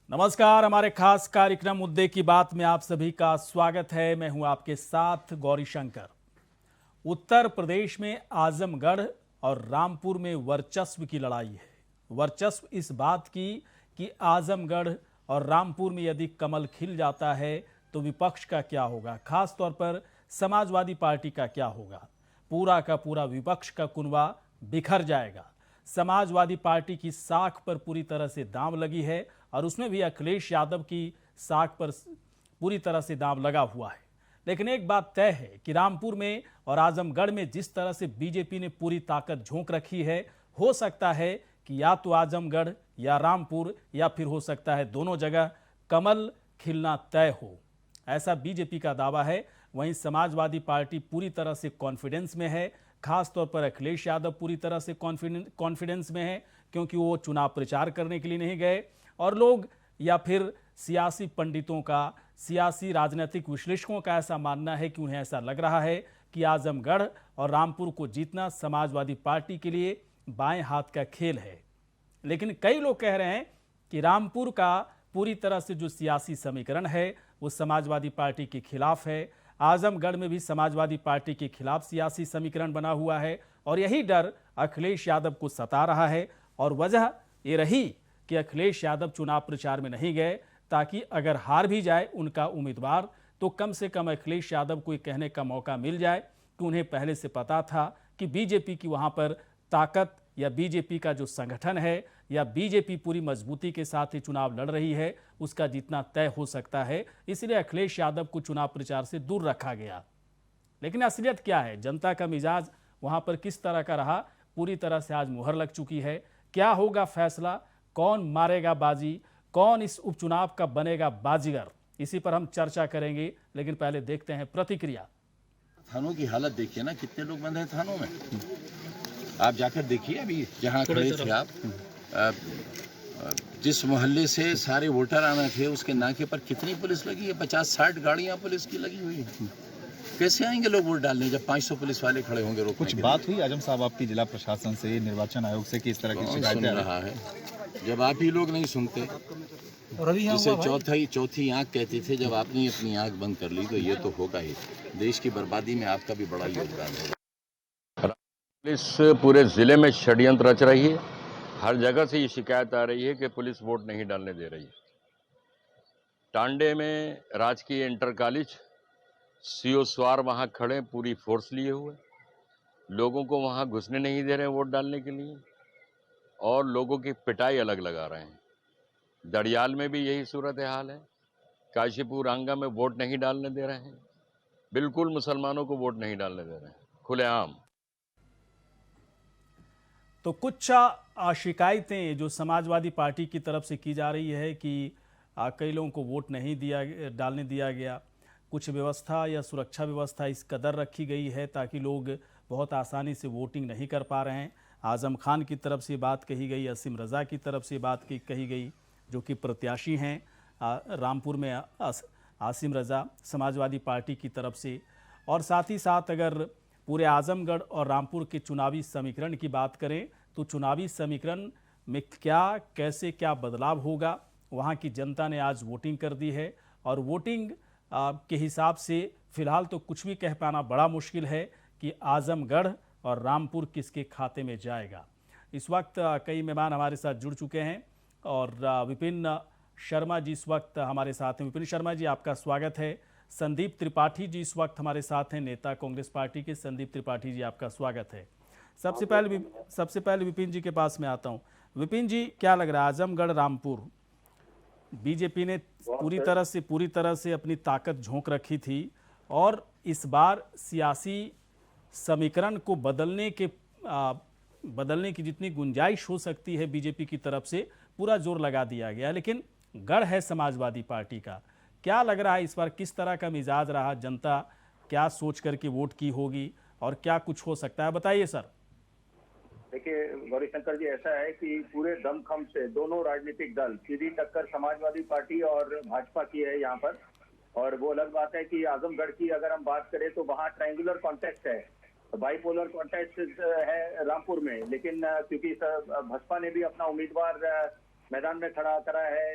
नमस्कार, हमारे खास कार्यक्रम मुद्दे की बात में आप सभी का स्वागत है। मैं हूं आपके साथ गौरी शंकर। उत्तर प्रदेश में आजमगढ़ और रामपुर में वर्चस्व की लड़ाई है। वर्चस्व इस बात की कि आजमगढ़ और रामपुर में यदि कमल खिल जाता है तो विपक्ष का क्या होगा, खास तौर पर समाजवादी पार्टी का क्या होगा। पूरा का पूरा विपक्ष का कुनबा बिखर जाएगा। समाजवादी पार्टी की साख पर पूरी तरह से दांव लगी है और उसमें भी अखिलेश यादव की साख पर पूरी तरह से दांव लगा हुआ है। लेकिन एक बात तय है कि रामपुर में और आजमगढ़ में जिस तरह से बीजेपी ने पूरी ताकत झोंक रखी है, हो सकता है कि या तो आजमगढ़ या रामपुर या फिर हो सकता है दोनों जगह कमल खिलना तय हो, ऐसा बीजेपी का दावा है। वहीं समाजवादी पार्टी पूरी तरह से कॉन्फिडेंस में है। खास तौर पर अखिलेश यादव पूरी तरह से कॉन्फिडेंस में है, क्योंकि वो चुनाव प्रचार करने के लिए नहीं गए और लोग या फिर सियासी पंडितों का, सियासी राजनीतिक विश्लेषकों का ऐसा मानना है कि उन्हें ऐसा लग रहा है कि आजमगढ़ और रामपुर को जीतना समाजवादी पार्टी के लिए बाएं हाथ का खेल है। लेकिन कई लोग कह रहे हैं कि रामपुर का पूरी तरह से जो सियासी समीकरण है वो समाजवादी पार्टी के खिलाफ है। आजमगढ़ में भी समाजवादी पार्टी के खिलाफ सियासी समीकरण बना हुआ है और यही डर अखिलेश यादव को सता रहा है। और वजह ये रही कि अखिलेश यादव चुनाव प्रचार में नहीं गए, ताकि अगर हार भी जाए उनका उम्मीदवार तो कम से कम अखिलेश यादव को ये कहने का मौका मिल जाए कि उन्हें पहले से पता था कि बीजेपी की वहाँ पर ताकत या बीजेपी का जो संगठन है या बीजेपी पूरी मजबूती के साथ ही चुनाव लड़ रही है, उसका जीतना तय हो सकता है। इसलिए अखिलेश यादव को चुनाव प्रचार से दूर रखा गया। लेकिन असलियत क्या है, जनता का मिजाज वहां पर किस तरह का रहा, पूरी तरह से आज मुहर लग चुकी है। क्या होगा फैसला, कौन मारेगा बाजी, कौन इस उपचुनाव का बनेगा बाजीगर, इसी पर हम चर्चा करेंगे। लेकिन पहले देखते हैं प्रतिक्रिया। थानों की हालत देखिए ना, कितने लोग बंद हैं थानों में। आप जाकर देखिए, अभी जहाँ खड़े थे आप, जिस मोहल्ले से सारे वोटर आना थे उसके नाके पर कितनी पुलिस लगी है, 50-60 गाड़ियाँ पुलिस की लगी हुई है। कैसे आएंगे लोग वोट डालने जब 500 पुलिस वाले खड़े होंगे रोकने कुछ के बात हुई आजम साहब आपकी जिला प्रशासन से, निर्वाचन आयोग से कि इस तरह की लिए? शिकायतें सुन आ रही रहा है जब आप ही लोग नहीं सुनते। जिसे चौथी आंख कहते थे, जब आपने अपनी आंख बंद कर ली तो ये तो होगा ही। देश की बर्बादी में आपका भी बड़ा योगदान होगा। पुलिस पूरे जिले में षड्यंत्र रच रही है। हर जगह से ये शिकायत आ रही है कि पुलिस वोट नहीं डालने दे रही है। टांडे में राजकीय इंटर कॉलेज सीओ स्वार वहां खड़े पूरी फोर्स लिए हुए, लोगों को वहां घुसने नहीं दे रहे वोट डालने के लिए और लोगों की पिटाई अलग लगा रहे हैं। दड़ियाल में भी यही सूरत हाल है। काशीपुर आंगा में वोट नहीं डालने दे रहे हैं, बिल्कुल मुसलमानों को वोट नहीं डालने दे रहे हैं खुलेआम। तो कुछ शिकायतें जो समाजवादी पार्टी की तरफ से की जा रही है कि कई लोगों को वोट नहीं डालने दिया गया। कुछ व्यवस्था या सुरक्षा व्यवस्था इस कदर रखी गई है ताकि लोग बहुत आसानी से वोटिंग नहीं कर पा रहे हैं। आजम खान की तरफ से बात कही गई, असीम रज़ा की तरफ से बात कही गई, जो कि प्रत्याशी हैं रामपुर में आसिम रज़ा समाजवादी पार्टी की तरफ से। और साथ ही साथ अगर पूरे आजमगढ़ और रामपुर के चुनावी समीकरण की बात करें तो चुनावी समीकरण में कैसे क्या बदलाव होगा, वहाँ की जनता ने आज वोटिंग कर दी है। और वोटिंग के हिसाब से फिलहाल तो कुछ भी कह पाना बड़ा मुश्किल है कि आजमगढ़ और रामपुर किसके खाते में जाएगा। इस वक्त कई मेहमान हमारे साथ जुड़ चुके हैं और विपिन शर्मा जी इस वक्त हमारे साथ हैं। विपिन शर्मा जी, आपका स्वागत है। संदीप त्रिपाठी जी इस वक्त हमारे साथ हैं, नेता कांग्रेस पार्टी के। संदीप त्रिपाठी जी, आपका स्वागत है। सबसे पहले विपिन जी के पास में आता हूं। विपिन जी, क्या लग रहा है, आजमगढ़ रामपुर बीजेपी ने पूरी तरह से अपनी ताकत झोंक रखी थी और इस बार सियासी समीकरण को बदलने की जितनी गुंजाइश हो सकती है बीजेपी की तरफ से पूरा जोर लगा दिया गया। लेकिन गढ़ है समाजवादी पार्टी का। क्या लग रहा है इस बार किस तरह का मिजाज रहा, जनता क्या सोच करके वोट की होगी और क्या कुछ हो सकता है, बताइए सर। देखिए गौरीशंकर जी, ऐसा है कि पूरे दमखम से दोनों राजनीतिक दल, सीधी टक्कर समाजवादी पार्टी और भाजपा की है यहाँ पर। और वो अलग बात है कि आजमगढ़ की अगर हम बात करें तो वहाँ ट्रायंगुलर कॉन्टेस्ट है, बाइपोलर कॉन्टेस्ट है रामपुर में। लेकिन क्योंकि भाजपा ने भी अपना उम्मीदवार मैदान में खड़ा करा है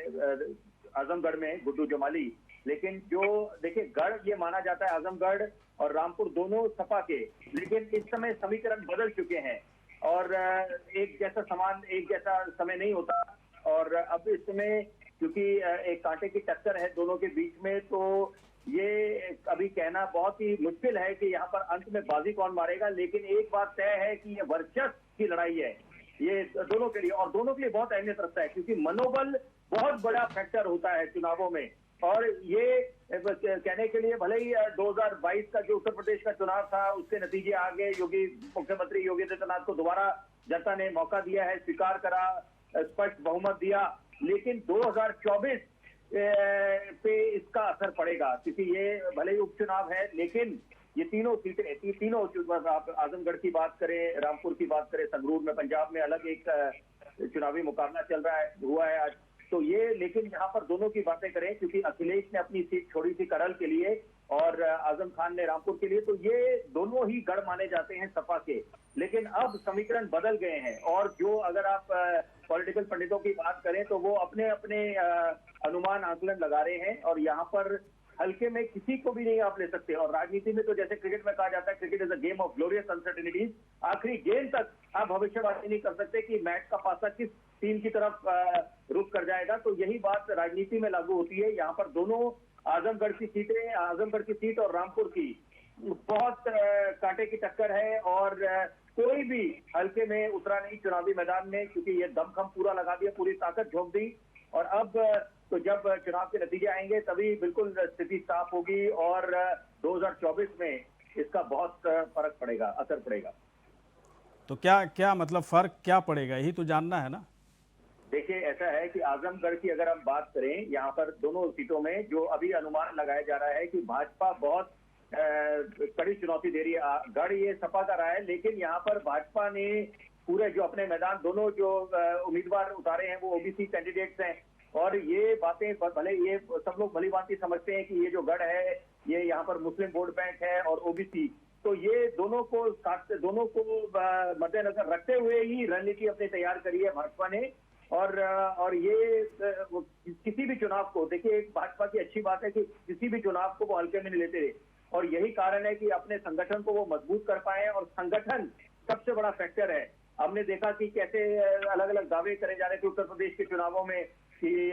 आजमगढ़ में गुड्डू जमाली। लेकिन जो देखिए गढ़ ये माना जाता है आजमगढ़ और रामपुर दोनों सपा के, लेकिन इस समय समीकरण बदल चुके हैं और एक जैसा समय नहीं होता। और अब इस समय क्योंकि एक कांटे की टक्कर है दोनों के बीच में, तो ये अभी कहना बहुत ही मुश्किल है कि यहाँ पर अंत में बाजी कौन मारेगा। लेकिन एक बात तय है कि ये वर्चस्व की लड़ाई है ये दोनों के लिए, और दोनों के लिए बहुत अहमियत रखता है क्योंकि मनोबल बहुत बड़ा फैक्टर होता है चुनावों में। और ये कहने के लिए भले ही 2022 का जो उत्तर प्रदेश का चुनाव था उसके नतीजे आ गए, मुख्यमंत्री योगी आदित्यनाथ को दोबारा जनता ने मौका दिया है, स्वीकार करा, स्पष्ट बहुमत दिया, लेकिन 2024 पे इसका असर पड़ेगा क्योंकि ये भले ही उपचुनाव है लेकिन ये तीनों सीटें, तीनों आप आजमगढ़ की बात करें, रामपुर की बात करें, संगरूर में पंजाब में अलग एक चुनावी मुकाबला चल रहा है, हुआ है आज। तो ये लेकिन यहाँ पर दोनों की बातें करें क्योंकि अखिलेश ने अपनी सीट छोड़ी थी करल के लिए और आजम खान ने रामपुर के लिए, तो ये दोनों ही गढ़ माने जाते हैं सपा के। लेकिन अब समीकरण बदल गए हैं और जो अगर आप पॉलिटिकल पंडितों की बात करें तो वो अपने अपने अनुमान आकलन लगा रहे हैं और यहाँ पर हल्के में किसी को भी नहीं आप ले सकते। और राजनीति में तो जैसे क्रिकेट में कहा जाता है cricket is a game of glorious uncertainties, आखिरी गेंद तक आप भविष्यवाणी नहीं कर सकते कि मैच का पासा किस टीम की तरफ रुख कर जाएगा। तो यही बात राजनीति में लागू होती है। यहाँ पर दोनों आजमगढ़ की सीट और रामपुर की बहुत कांटे की टक्कर है और कोई भी हल्के में उतरा नहीं चुनावी मैदान में क्योंकि ये दमखम पूरा लगा दिया, पूरी ताकत झोंक दी। और अब तो जब चुनाव के नतीजे आएंगे तभी बिल्कुल स्थिति साफ होगी और 2024 में इसका बहुत फर्क पड़ेगा, असर पड़ेगा। तो क्या मतलब फर्क क्या पड़ेगा, यही तो जानना है ना। देखिए ऐसा है कि आजमगढ़ की अगर हम बात करें, यहाँ पर दोनों सीटों में जो अभी अनुमान लगाया जा रहा है कि भाजपा बहुत कड़ी चुनौती दे रही है। गढ़ ये सपा का रहा है लेकिन यहाँ पर भाजपा ने पूरे जो अपने मैदान दोनों जो उम्मीदवार उतारे हैं वो ओबीसी कैंडिडेट्स हैं और ये बातें भले ये सब लोग भली भांति समझते हैं कि ये जो गढ़ है ये यहाँ पर मुस्लिम वोट बैंक है और ओबीसी, तो ये दोनों को मद्देनजर रखते हुए ही रणनीति अपनी तैयार करी है भाजपा ने। और ये किसी भी चुनाव को देखिए, एक भाजपा की अच्छी बात है कि किसी भी चुनाव को वो हल्के में नहीं लेते और यही कारण है कि अपने संगठन को वो मजबूत कर पाए और संगठन सबसे बड़ा फैक्टर है। हमने देखा कि कैसे अलग अलग दावे करे जा रहे थे उत्तर प्रदेश के चुनावों में कि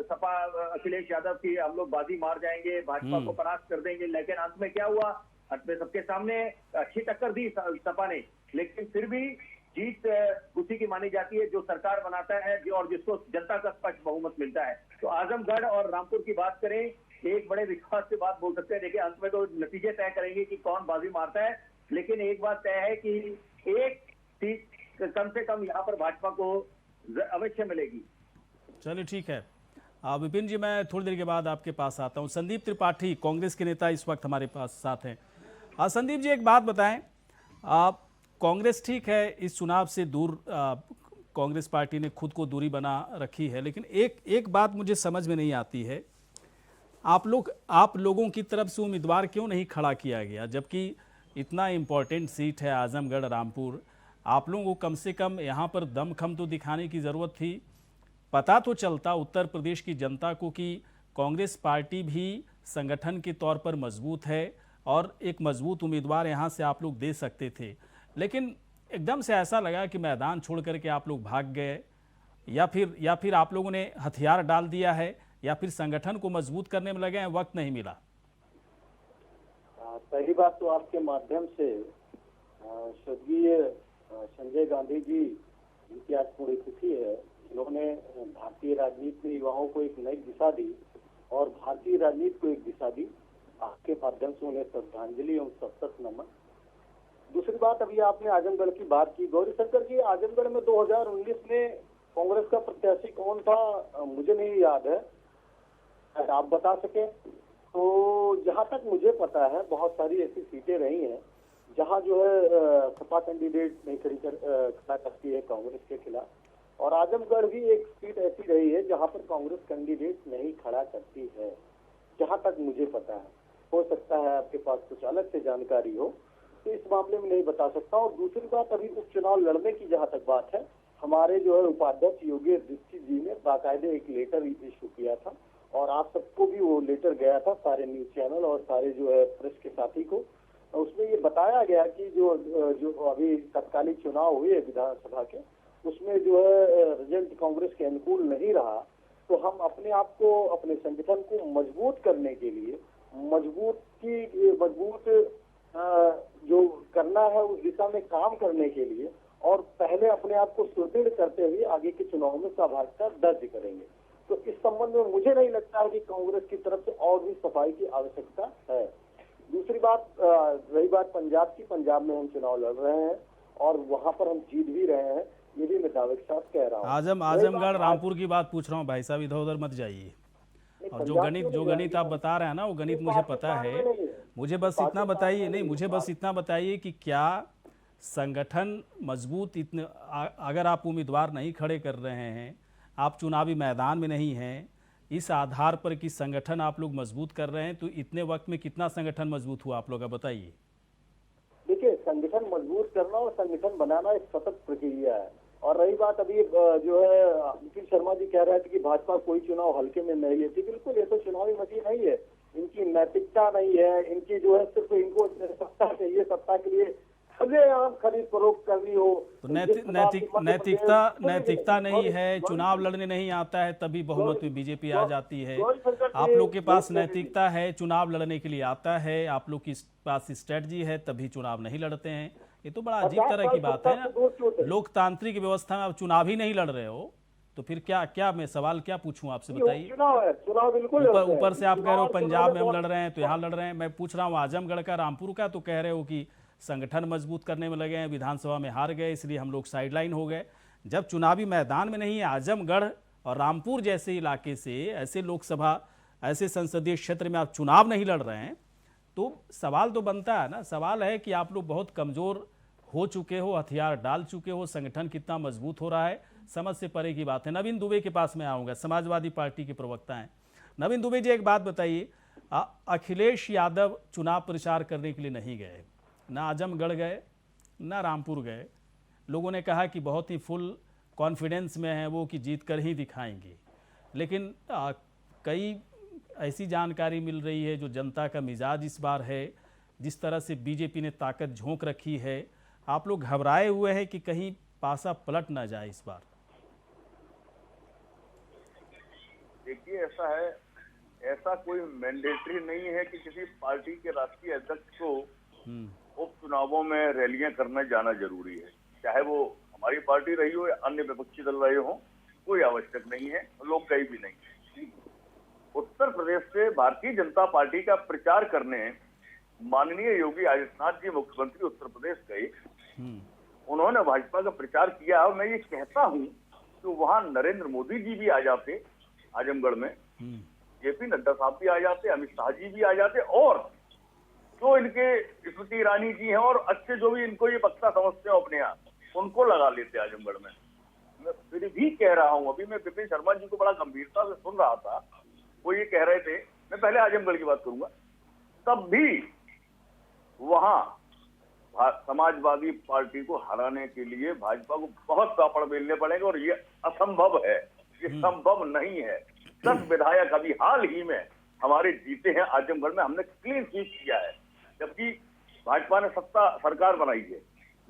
सपा अखिलेश यादव की हम लोग बाजी मार जाएंगे, भाजपा को परास्त कर देंगे, लेकिन अंत में क्या हुआ, अंत में सबके सामने अच्छी टक्कर दी सपा ने, लेकिन फिर भी जीत उसी की मानी जाती है जो सरकार बनाता है और जिसको जनता का स्पष्ट बहुमत मिलता है। तो आजमगढ़ और रामपुर की बात करें, एक बड़े विश्वास से बात बोल सकते हैं। देखिए अंत में तो नतीजे तय करेंगे कि कौन बाजी मारता है, लेकिन एक बात तय है कि एक सीट कम से कम यहाँ पर भाजपा को अवश्य मिलेगी। चलिए ठीक है विपिन जी, मैं थोड़ी देर के बाद आपके पास आता हूँ। संदीप त्रिपाठी कांग्रेस के नेता इस वक्त हमारे पास साथ हैं। संदीप जी एक बात बताएं, आप कांग्रेस ठीक है इस चुनाव से दूर, कांग्रेस पार्टी ने खुद को दूरी बना रखी है, लेकिन एक बात मुझे समझ में नहीं आती है, आप लोगों की तरफ से उम्मीदवार क्यों नहीं खड़ा किया गया, जबकि इतना इम्पोर्टेंट सीट है आजमगढ़ रामपुर। आप लोगों को कम से कम यहाँ पर दमखम तो दिखाने की ज़रूरत थी। पता तो चलता उत्तर प्रदेश की जनता को कि कांग्रेस पार्टी भी संगठन के तौर पर मजबूत है और एक मजबूत उम्मीदवार यहाँ से आप लोग दे सकते थे, लेकिन एकदम से ऐसा लगा कि मैदान छोड़ करके आप लोग भाग गए, या फिर आप लोगों ने हथियार डाल दिया है, या फिर संगठन को मजबूत करने में लगे हैं, वक्त नहीं मिला। पहली बात तो आपके माध्यम से स्वर्गीय संजय गांधी जी जिनकी आज पुण्यतिथि है, जिन्होंने भारतीय राजनीति में युवाओं को एक नई दिशा दी और भारतीय राजनीति को एक दिशा दी, आपके माध्यम से उन्हें श्रद्धांजलि एवं सशक्त नमन। दूसरी बात, अभी आपने आजमगढ़ की बात की। गौरीशंकर जी, आजमगढ़ में 2019 में कांग्रेस का प्रत्याशी कौन था मुझे नहीं याद है, अगर आप बता सके तो। जहां तक मुझे पता है बहुत सारी ऐसी सीटें रही हैं जहां जो है सपा कैंडिडेट नहीं खड़ा करती है कांग्रेस के खिलाफ, और आजमगढ़ भी एक सीट ऐसी रही है जहां पर कांग्रेस कैंडिडेट नहीं खड़ा करती है, जहां तक मुझे पता है। हो सकता है आपके पास कुछ अलग से जानकारी हो, तो इस मामले में नहीं बता सकता। और दूसरी बात, अभी उपचुनाव लड़ने की जहां तक बात है, हमारे जो है उपाध्यक्ष योगी दीक्षित जी ने बाकायदे एक लेटर इशू किया था और आप सबको भी वो लेटर गया था, सारे न्यूज चैनल और सारे जो है प्रेस के साथी को। उसमें ये बताया गया कि जो अभी तत्कालीन चुनाव हुए विधानसभा के, उसमें जो है रिजल्ट कांग्रेस के अनुकूल नहीं रहा, तो हम अपने आप को, अपने संगठन को मजबूत करने के लिए, मजबूत जो करना है उस दिशा में काम करने के लिए और पहले अपने आप को सुदृढ़ करते हुए आगे के चुनाव में सहभागिता दर्ज करेंगे। तो इस संबंध में मुझे नहीं लगता है कि कांग्रेस की तरफ से और भी सफाई की आवश्यकता है। दूसरी बात, रही बात पंजाब की, पंजाब में हम चुनाव लड़ रहे हैं और वहां पर हम जीत भी रहे हैं, ये भी मैं दावे के साथ कह रहा हूँ। आजमगढ़ रामपुर की बात पूछ रहा हूँ भाई साहब, इधर उधर मत जाइए। और जो गणित आप बता रहे हैं ना, वो गणित मुझे पता है। मुझे बस इतना बताइए, नहीं मुझे बस इतना बताइए कि क्या संगठन मजबूत इतने, अगर आप उम्मीदवार नहीं खड़े कर रहे हैं, आप चुनावी मैदान में नहीं हैं, इस आधार पर कि संगठन आप लोग मजबूत कर रहे हैं, तो इतने वक्त में कितना संगठन मजबूत हुआ आप लोग का बताइए। देखिए, संगठन मजबूत करना और संगठन बनाना एक सतत प्रक्रिया है। और रही बात अभी जो है निखिल शर्मा जी कह रहे थे कि भाजपा कोई चुनाव हल्के में नहीं लेती, बिल्कुल ये तो चुनावी मशीन नहीं है, इनकी नैतिकता नहीं है, इनकी जो है सिर्फ इनको सत्ता चाहिए, सत्ता के लिए खुलेआम खरीद फरोख्त करनी हो। तो नैतिकता नहीं है, चुनाव लड़ने नहीं आता है, तभी बहुमत में बीजेपी आ जाती है। आप लोग के पास नैतिकता है, चुनाव लड़ने के लिए आता है, आप लोग के पास स्ट्रेटजी है, तभी चुनाव नहीं लड़ते हैं। ये तो बड़ा अजीब तरह की बात है ना। लोकतांत्रिक व्यवस्था में आप चुनाव ही नहीं लड़ रहे हो, तो फिर क्या मैं सवाल क्या पूछूं आपसे, बताइए। चुनाव बिल्कुल ऊपर से आप कह रहे हो पंजाब में हम लड़ रहे हैं, तो यहाँ लड़ रहे हैं। मैं पूछ रहा हूँ आजमगढ़ का, रामपुर का, तो कह रहे हो कि संगठन मजबूत करने में लगे हैं, विधानसभा में हार गए इसलिए हम लोग साइडलाइन हो गए। जब चुनावी मैदान में नहीं है, आजमगढ़ और रामपुर जैसे इलाके से, ऐसे लोकसभा, ऐसे संसदीय क्षेत्र में आप चुनाव नहीं लड़ रहे हैं, तो सवाल तो बनता है ना। सवाल है कि आप लोग बहुत कमज़ोर हो चुके हो, हथियार डाल चुके हो, संगठन कितना मजबूत हो रहा है समझ से परे की बात है। नवीन दुबे के पास मैं आऊँगा, समाजवादी पार्टी के प्रवक्ता हैं। नवीन दुबे जी, एक बात बताइए, अखिलेश यादव चुनाव प्रचार करने के लिए नहीं गए, ना आजमगढ़ गए ना रामपुर गए। लोगों ने कहा कि बहुत ही फुल कॉन्फिडेंस में हैं वो कि जीत कर ही दिखाएंगे, लेकिन कई ऐसी जानकारी मिल रही है जो जनता का मिजाज इस बार है, जिस तरह से बीजेपी ने ताकत झोंक रखी है, आप लोग घबराए हुए हैं कि कहीं पासा पलट ना जाए इस बार। देखिए, ऐसा कोई मैंडेटरी नहीं है कि किसी पार्टी के राष्ट्रीय अध्यक्ष को उपचुनावों में रैलियां करने जाना जरूरी है, चाहे वो हमारी पार्टी रही हो या अन्य विपक्षी दल रहे हो, कोई आवश्यक नहीं है, लोग गए भी नहीं। उत्तर प्रदेश से भारतीय जनता पार्टी का प्रचार करने माननीय योगी आदित्यनाथ जी मुख्यमंत्री उत्तर प्रदेश गए, उन्होंने भाजपा का प्रचार किया। और मैं ये कहता हूं कि वहां नरेंद्र मोदी जी भी आ जाते, आजमगढ़ में जेपी नड्डा साहब भी आ जाते, अमित शाह जी भी आ जाते, और जो इनके स्मृति ईरानी जी हैं और अच्छे जो भी इनको ये वक्ता समझते हो अपने यहाँ, उनको लगा लेते आजमगढ़ में। मैं फिर भी कह रहा हूँ, अभी मैं विपिन शर्मा जी को बड़ा गंभीरता से सुन रहा था, वो ये कह रहे थे, मैं पहले आजमगढ़ की बात करूंगा, तब भी वहां समाजवादी पार्टी को हराने के लिए भाजपा को बहुत पापड़ बेलने पड़ेंगे, और ये असंभव है, ये संभव नहीं है। 10 विधायक अभी हाल ही में हमारे जीते हैं आजमगढ़ में, हमने क्लीन स्वीप किया है, जबकि भाजपा ने सरकार बनाई है,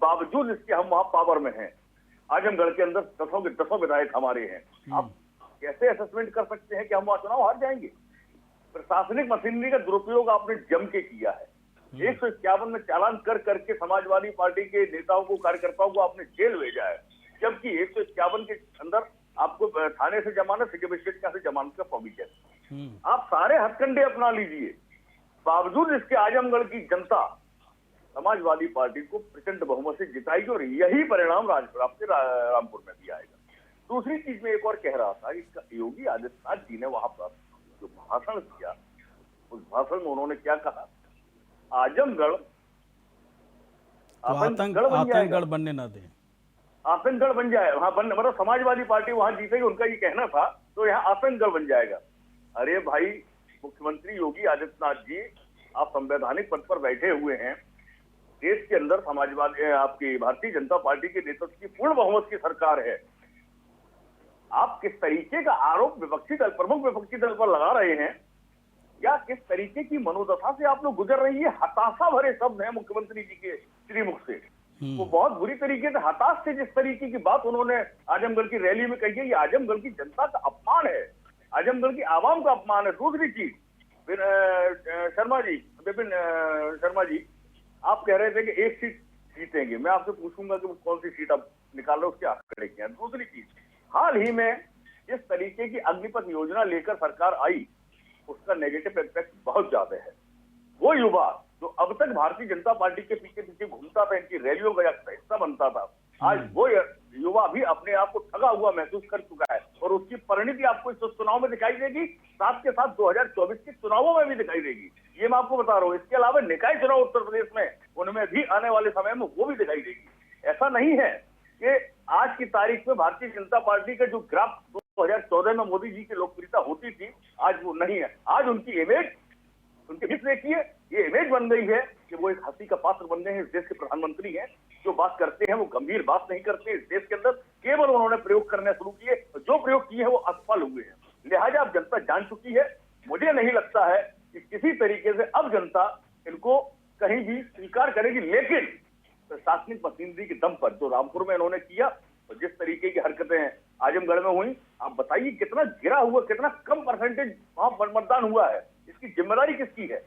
बावजूद इसके हम वहां पावर में हैं। आजमगढ़ के अंदर 10 के 10 विधायक हमारे हैं। आप कैसे असेसमेंट कर सकते हैं कि हम वहां चुनाव हार जाएंगे? प्रशासनिक मशीनरी का दुरुपयोग आपने जम के किया है। 151 में चालान कर करके समाजवादी पार्टी के नेताओं को, कार्यकर्ताओं को आपने जेल भेजा है, जबकि 151 के अंदर आपको थाने से जमानत, सिटी मजिस्ट्रेट से जमानत का प्रोविजन। आप सारे हथकंडे अपना लीजिए, बावजूद इसके आजमगढ़ की जनता समाजवादी पार्टी को प्रचंड बहुमत से जिताएगी, और यही परिणाम रामपुर में भी आएगा। दूसरी चीज में एक और कह रहा था कि योगी आदित्यनाथ जी ने वहां पर जो भाषण किया, उस भाषण में उन्होंने क्या कहा, आजमगढ़ आतंकगढ़ बनने ना दें, आतंकगढ़ बन जाए, वहां बन, मतलब समाजवादी पार्टी वहां जीतेगी, उनका ये कहना था, तो यहाँ आतंकगढ़ बन जाएगा। अरे भाई, मुख्यमंत्री योगी आदित्यनाथ जी, आप संवैधानिक पद पर बैठे हुए हैं, देश के अंदर समाजवादी आपकी भारतीय जनता पार्टी के नेतृत्व की पूर्ण बहुमत की सरकार है। आप किस तरीके का आरोप विपक्षी दल, प्रमुख विपक्षी दल पर लगा रहे हैं, या किस तरीके की मनोदशा से आप लोग गुजर रही है। हताशा भरे शब्द हैं मुख्यमंत्री जी के श्रीमुख से। वो बहुत बुरी तरीके से हताश थे। जिस तरीके की बात उन्होंने आजमगढ़ की रैली में कही है, ये आजमगढ़ की जनता का अपमान है, आजमगढ़ की आवाम का अपमान है। दूसरी चीज, विपिन शर्मा जी, आप कह रहे थे कि एक सीट जीतेंगे। मैं आपसे पूछूंगा कि वो कौन सी सीट आप निकाल रहे हो, उसके आंकड़े क्या है। दूसरी चीज, हाल ही में जिस तरीके की अग्निपथ योजना लेकर सरकार आई, उसका नेगेटिव इम्पैक्ट बहुत ज्यादा है। वो युवा जो अब तक भारतीय जनता पार्टी के पीछे पीछे घूमता था, इनकी रैलियों का हिस्सा बनता था, आज वो युवा भी अपने आप को ठगा हुआ महसूस कर चुका है। और उसकी परिणति आपको इस चुनाव में दिखाई देगी, साथ के साथ 2024 के चुनावों में भी दिखाई देगी। ये मैं आपको बता रहा हूँ। इसके अलावा निकाय चुनाव उत्तर प्रदेश में, उनमें भी आने वाले समय में वो भी दिखाई देगी। ऐसा नहीं है कि आज की तारीख में भारतीय जनता पार्टी का जो ग्राफ 2014 में मोदी जी की लोकप्रियता होती थी, आज वो नहीं है। आज उनकी इमेज, उनके हित देखिए, ये इमेज बन गई है कि वो एक हंसी का पात्र बन गए हैं। इस देश के प्रधानमंत्री हैं, जो बात करते हैं वो गंभीर बात नहीं करते। इस देश के अंदर केवल उन्होंने प्रयोग करने शुरू किए, जो प्रयोग किए हैं वो असफल हुए हैं। लिहाजा अब जनता जान चुकी है। मुझे नहीं लगता है कि किसी तरीके से अब जनता इनको कहीं भी स्वीकार करेगी। लेकिन प्रशासनिक मशीनरी के दम पर जो रामपुर में इन्होंने किया और जिस तरीके की हरकतें आजमगढ़ में हुई, आप बताइए कितना गिरा हुआ, कितना कम परसेंटेज वहां मतदान हुआ है। इसकी जिम्मेदारी किसकी है?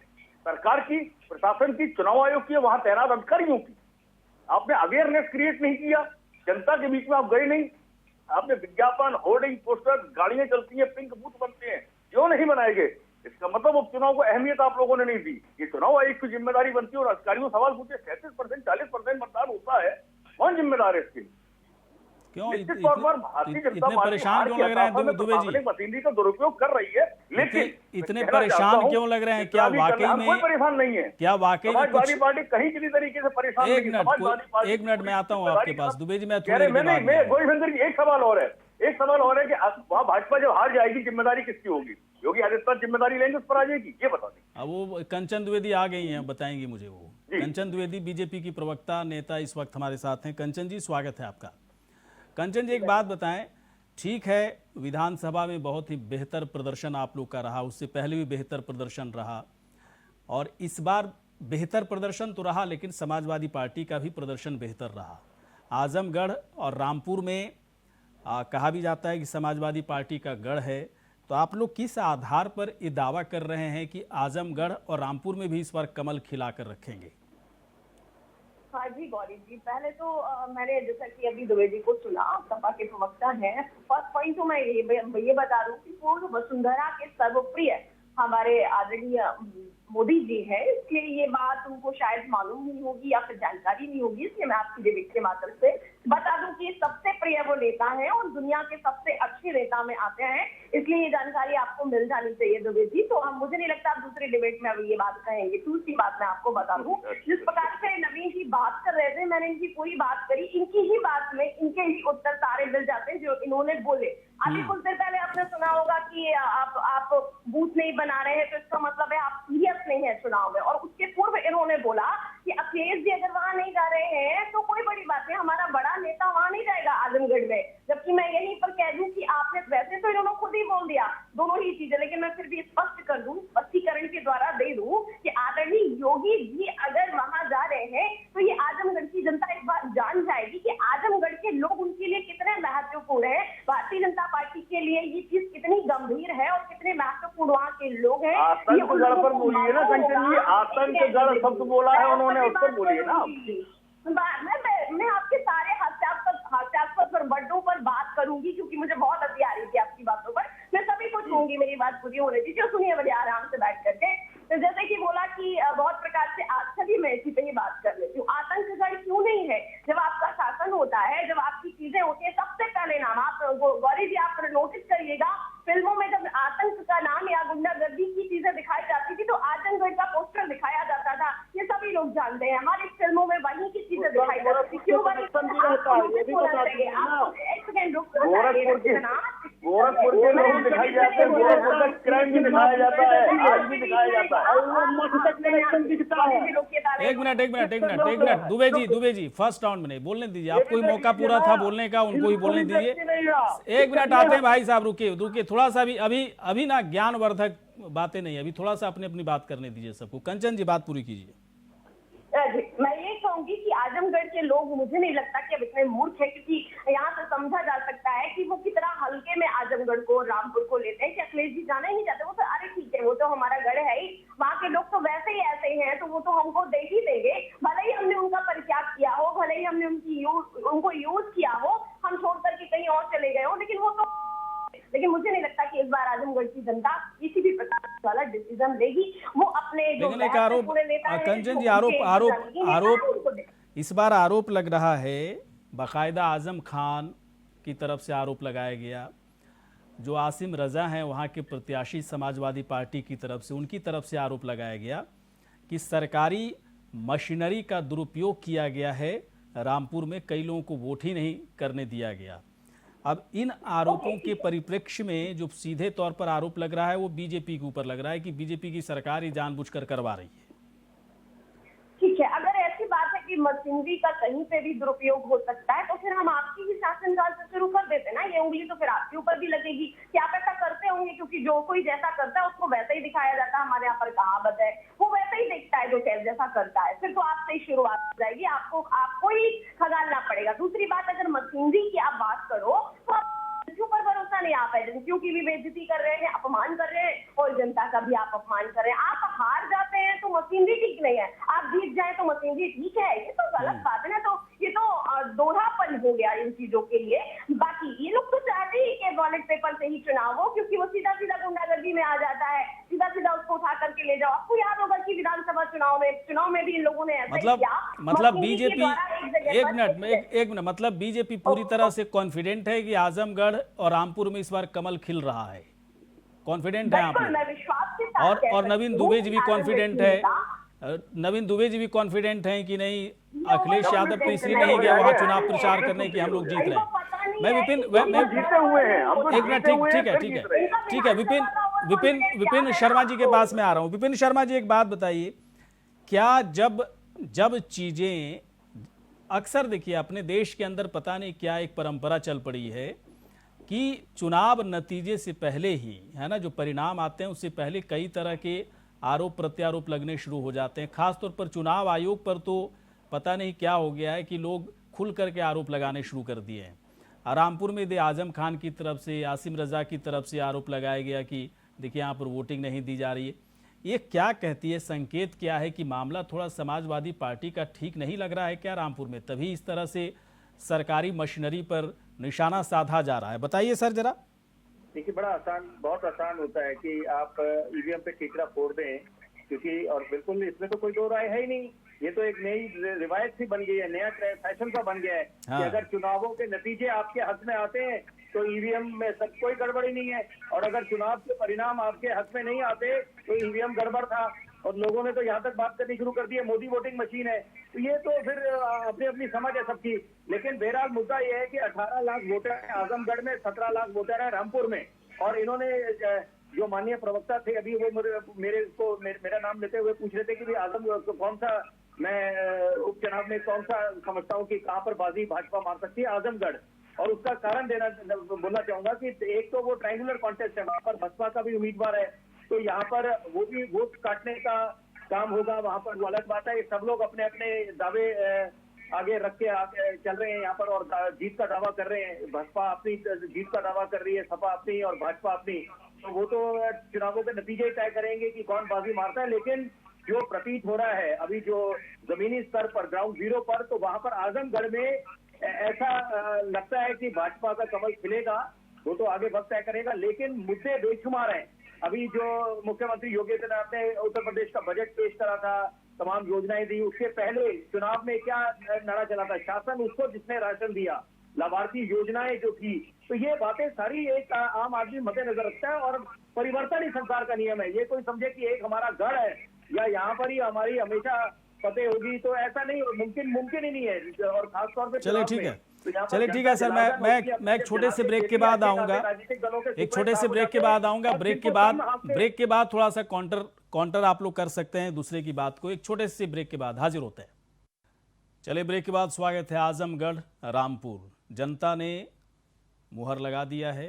सरकार की, प्रशासन की, चुनाव आयोग की, वहां तैनात अधिकारियों की। आपने अवेयरनेस क्रिएट नहीं किया, जनता के बीच में आप गए नहीं। आपने विज्ञापन, होर्डिंग, पोस्टर, गाड़ियां चलती हैं, पिंक बूथ बनते हैं, क्यों नहीं बनाए गए? इसका मतलब उपचुनाव को अहमियत आप लोगों ने नहीं दी। ये चुनाव आयोग की जिम्मेदारी बनती है। और अधिकारियों सवाल पूछे, 37%, 40% मतदान होता है, कौन जिम्मेदार है इसके? क्यों निश्चित तौर पर भारतीय जनता इतने परेशान क्यों लग रहे हैं दुबे जी? मशीनरी का दुरुपयोग कर रही है, लेकिन इतने परेशान क्यों लग रहे हैं? क्या वाकई में कोई परेशान नहीं है? क्या वाकई में समाजवादी पार्टी कहीं किसी तरीके से परेशान नहीं है। एक मिनट में आता हूँ आपके पास दुबे जी। मैं गोविंदर जी, एक सवाल और है कि वहाँ भाजपा जब हार जाएगी, जिम्मेदारी किसकी होगी? योगी आदित्यनाथ जिम्मेदारी लेंगे, उस पर आ जाएगी? ये बता दें। अब वो कंचन द्विवेदी आ गई हैं, बताएंगी मुझे वो। कंचन द्विवेदी बीजेपी की प्रवक्ता नेता इस वक्त हमारे साथ हैं। कंचन जी, स्वागत है आपका। कंचन जी, एक बात बताएं, ठीक है विधानसभा में बहुत ही बेहतर प्रदर्शन आप लोग का रहा, उससे पहले भी बेहतर प्रदर्शन रहा और इस बार बेहतर प्रदर्शन तो रहा, लेकिन समाजवादी पार्टी का भी प्रदर्शन बेहतर रहा। आजमगढ़ और रामपुर में कहा भी जाता है कि समाजवादी पार्टी का गढ़ है। तो आप लोग किस आधार पर ये दावा कर रहे हैं कि आजमगढ़ और रामपुर में भी इस बार कमल खिलाकर रखेंगे? हाँ जी गौरी जी, पहले तो मैंने जैसा कि अभी दुबे जी को सुना, सपा के प्रवक्ता हैं। फर्स्ट पॉइंट तो मैं ये बता दूं कि पूर्ण वसुंधरा के सर्वप्रिय हमारे आदरणीय मोदी जी है, इसलिए ये बात उनको शायद मालूम नहीं होगी या फिर जानकारी नहीं होगी। इसलिए मैं आपकी डिबेट के माध्यम से बता दूं कि सबसे प्रिय वो नेता है और दुनिया के सबसे अच्छे नेता में आते हैं, इसलिए ये जानकारी आपको मिल जानी चाहिए दुबे जी। तो मुझे नहीं लगता आप दूसरी डिबेट में अभी ये बात कहेंगे। दूसरी बात मैं आपको बता दूं, जिस प्रकार से नवीन जी बात कर रहे थे, मैंने इनकी पूरी बात करी, इनकी ही बात में इनके ही उत्तर सारे मिल जाते हैं जो इन्होंने बोले। अभी कुछ देर पहले आपने सुना होगा कि आप बूथ नहीं बना रहे हैं, तो इसका मतलब है आप सीरियस नहीं है चुनाव में। और उसके पूर्व इन्होंने बोला कि अखिलेश जी अगर वहां नहीं जा रहे हैं तो कोई बड़ी बात नहीं, हमारा बड़ा नेता वहां नहीं जाएगा आजमगढ़ में। जबकि मैं यहीं पर कह दूं कि आपने, वैसे तो इन्होंने खुद ही बोल दिया दोनों ही चीजें, लेकिन मैं फिर भी स्पष्ट कर दूं, स्पष्टीकरण के द्वारा दे दूं कि आदरणीय योगी जी अगर वहां जा रहे हैं तो ये आजमगढ़ की जनता एक बार जान जाएगी कि आजमगढ़ के लोग उनके लिए कितने महत्वपूर्ण है, भारतीय जनता पार्टी के लिए ये चीज कितनी गंभीर है और कितने महत्वपूर्ण वहाँ के लोग हैं। आतंकगढ़ पर बोलिए ना कंचन जी, आतंकगढ़ शब्द बोला है उन्होंने, उस पर बोलिए ना। मैं आपके सारे हास्यास्पद पर बड्डों पर बात करूंगी क्योंकि मुझे बहुत हंसी आ रही थी आपकी बातों पर। मैं सभी को कहूंगी, मेरी बात पूरी होने दीजिए, सुनिए बड़े आराम से बैठ करके। तो जैसे कि बोला कि बहुत प्रकार से सभी मैं इसी पे ही बात कर लेती हूँ। आतंकगढ़ क्यों नहीं है? जब आपका शासन होता है, जब आपकी चीजें होती है, सबसे पहले नाम आप गौरी जी आप नोटिस करिएगा, फिल्मों में जब आतंक का नाम या गुंडागर्दी की चीजें दिखाई जाती थी तो आजमगढ़ का पोस्टर दिखाया जाता था। ये सभी लोग जानते हैं, हमारी फिल्मों में वहीं की चीजें दिखाई जाती थी। क्यों गोरखपुर के लोग दिखाई जाते हैं, गोरखपुर का क्राइम भी दिखाया जाता है, आज भी दिखाया जाता है। एक minute Dubey ji first round में नहीं बोलने दीजिए, आपको ही मौका पूरा था बोलने का, उनको ही बोलने दीजिए। एक मिनट आते हैं भाई साहब, रुकिए थोड़ा सा अभी ना ज्ञानवर्धक बातें नहीं, अभी थोड़ा सा अपनी बात करने दीजिए सबको। कंचन जी बात पूरी कीजिए। मैं ये कहूंगी कि आजमगढ़ के लोग, मुझे नहीं लगता कि अब इतने मूर्ख है, क्योंकि यहाँ से समझा जा सकता है कि वो कितना हल्के में आजमगढ़ को, रामपुर को लेते हैं कि अखिलेश जी जाना ही नहीं चाहते। वो तो अरे ठीक है, वो तो हमारा गढ़ है ही, वहाँ के लोग तो वैसे ही ऐसे ही हैं, तो वो तो हमको दे ही देंगे, भले ही हमने उनका परित्याग किया हो, भले ही हमने उनको यूज किया हो, हम छोड़ करके कहीं और चले गए हो, लेकिन वो तो, लेकिन मुझे नहीं लगता कि इस बार आजमगढ़ की जनता किसी भी प्रकार वाला डिसीजन लेगी। वो अपने जो आरोप, कंचन जी आरोप इस बार आरोप लग रहा है, बाकायदा आजम खान की तरफ से आरोप लगाया गया, जो आसिम रजा हैं वहाँ के प्रत्याशी समाजवादी पार्टी की तरफ से, उनकी तरफ से आरोप लगाया गया कि सरकारी मशीनरी का दुरुपयोग किया गया है, रामपुर में कई लोगों को वोट ही नहीं करने दिया गया। अब इन आरोपों के परिप्रेक्ष्य में जो सीधे तौर पर आरोप लग रहा है वो बीजेपी के ऊपर लग रहा है कि बीजेपी की सरकार ही जानबूझकर करवा रही है। ठीक है, अगर ऐसी बात है कि मशीनरी का कहीं पे भी दुरुपयोग हो सकता है, तो फिर हम आपकी ही शासनकाल से शुरू कर देते ना, ये उंगली तो फिर आपके ऊपर भी लगेगी कि आप ऐसा करते होंगे, क्योंकि जो कोई जैसा करता है उसको वैसा ही दिखाया जाता है। हमारे यहाँ पर कहावत है, वो वैसा ही देखता है जो जैसा करता है। फिर तो आपसे ही शुरुआत हो जाएगी, आपको ही खगालना पड़ेगा। दूसरी बात, अगर मशीनरी की आप बात करो तो एजेंसियों पर भरोसा नहीं, आप एजेंसियों की भी बेइज्जती कर रहे हैं, अपमान कर रहे हैं, और जनता का भी आप अपमान कर रहे हैं। आप हार जाते हैं तो मशीनरी ठीक नहीं है, आप जीत जाए तो मशीनरी ठीक है, ये तो गलत बात है ना। तो ये तो दोहरापन हो गया इन चीजों के लिए। बाकी ये लोग तो चाहते ही कि बैलेट पेपर से ही चुनाव हो, क्योंकि वो सीधा सीधा गुंडागर्दी में आ जाता है, सीधा सीधा उसको उठा करके ले जाओ। आपको याद होगा कि विधानसभा चुनाव में भी इन लोगों ने ऐसा मतलब बीजेपी, एक मिनट मतलब बीजेपी पूरी तरह से कॉन्फिडेंट है कि आजमगढ़ और रामपुर में इस बार कमल खिल रहा है, कॉन्फिडेंट है आप लोग। और नवीन दुबे जी भी कॉन्फिडेंट है, नवीन दुबे जी भी कॉन्फिडेंट हैं कि नहीं, अखिलेश यादव तो इसलिए नहीं गया वहां चुनाव प्रचार करने की हम लोग जीत रहे हैं। मैं जीते हुए हैं, एक मिनट, ठीक है विपिन शर्मा जी के पास में आ रहा हूँ। विपिन शर्मा जी एक बात बताइए, क्या जब चीजें, अक्सर देखिए अपने देश के अंदर पता नहीं क्या एक परंपरा चल पड़ी है कि चुनाव नतीजे से पहले ही, है ना, जो परिणाम आते हैं उससे पहले कई तरह के आरोप प्रत्यारोप लगने शुरू हो जाते हैं। खासतौर पर चुनाव आयोग पर तो पता नहीं क्या हो गया है कि लोग खुल करके आरोप लगाने शुरू कर दिए हैं। रामपुर में आजम खान की तरफ से, आसिम रजा की तरफ से आरोप लगाया गया कि देखिए यहाँ पर वोटिंग नहीं दी जा रही है। ये क्या कहती है, संकेत क्या है कि मामला थोड़ा समाजवादी पार्टी का ठीक नहीं लग रहा है क्या रामपुर में, तभी इस तरह से सरकारी मशीनरी पर निशाना साधा जा रहा है? बताइए सर जरा। देखिए, बड़ा आसान, बहुत आसान होता है कि आप ईवीएम पे टिकरा फोड़ दें, क्योंकि और बिल्कुल इसमें तो कोई दो राय है ही नहीं। ये तो एक नई रिवायत सी बन गई है, नया फैशन सा बन गया है कि अगर चुनावों के नतीजे आपके हक में आते हैं तो ईवीएम में सब कोई गड़बड़ी नहीं है, और अगर चुनाव के परिणाम आपके हक में नहीं आते तो ईवीएम गड़बड़ था। और लोगों ने तो यहाँ तक बात करनी शुरू कर दी है मोदी वोटिंग मशीन है। तो ये तो फिर अपनी अपनी समझ है सबकी। लेकिन बहरहाल मुद्दा ये है कि 18 लाख वोटर है आजमगढ़ में, 17 लाख वोटर है रामपुर में, और इन्होंने जो माननीय प्रवक्ता थे अभी वो मेरा नाम लेते हुए पूछ रहे थे कि भाई आजमगढ़ कौन सा, मैं उपचुनाव में कौन सा समझता हूँ कि कहाँ पर बाजी भाजपा मार सकती है, आजमगढ़। और उसका कारण बोलना चाहूंगा कि एक तो वो ट्रायंगुलर कॉन्टेस्ट है, वहाँ पर बसपा का भी उम्मीदवार है, तो यहाँ पर वो भी वोट काटने का काम होगा। वहाँ पर वो अलग बात है, सब लोग अपने अपने दावे आगे रख के आगे चल रहे हैं यहाँ पर और जीत का दावा कर रहे हैं। बसपा अपनी जीत का दावा कर रही है, सपा अपनी और भाजपा अपनी। तो वो तो चुनावों के नतीजे तय करेंगे कि कौन बाजी मारता है। लेकिन जो प्रतीत हो रहा है अभी जो जमीनी स्तर पर, ग्राउंड जीरो पर, तो वहां पर आजमगढ़ में ऐसा लगता है कि भाजपा का कमल खिलेगा। वो तो आगे वक्त तय करेगा, लेकिन मुद्दे बेशुमार हैं। अभी जो मुख्यमंत्री योगी आदित्यनाथ ने उत्तर प्रदेश का बजट पेश करा था, तमाम योजनाएं दी, उसके पहले चुनाव में क्या नारा चला था, शासन उसको जिसने राशन दिया, लाभार्थी योजनाएं जो थी। तो ये बातें सारी एक आम आदमी मद्देनजर रखता है, और परिवर्तन ही संसार का नियम है। ये कोई समझे कि एक हमारा गढ़ है या यहाँ पर ही हमारी हमेशा फतेह होगी, तो ऐसा नहीं, मुमकिन ही नहीं है। और खासतौर पर चलिए ठीक है, तो यहाँ पर चलिए ठीक है सर, जनता जनार्दन उसकी मैं अपने एक छोटे से जनाब ब्रेक के लिए बाद ऐसे आऊंगा, राजनीतिक दलों के एक छोटे से सुपरस्टार ब्रेक के हो बाद जाते हैं आऊंगा। और ब्रेक के बाद थोड़ा सा काउंटर आप लोग कर सकते हैं दूसरे की बात को। एक छोटे से ब्रेक के बाद हाजिर होते हैं। चलिए ब्रेक के बाद स्वागत है। आजमगढ़ रामपुर, जनता ने मुहर लगा दिया है।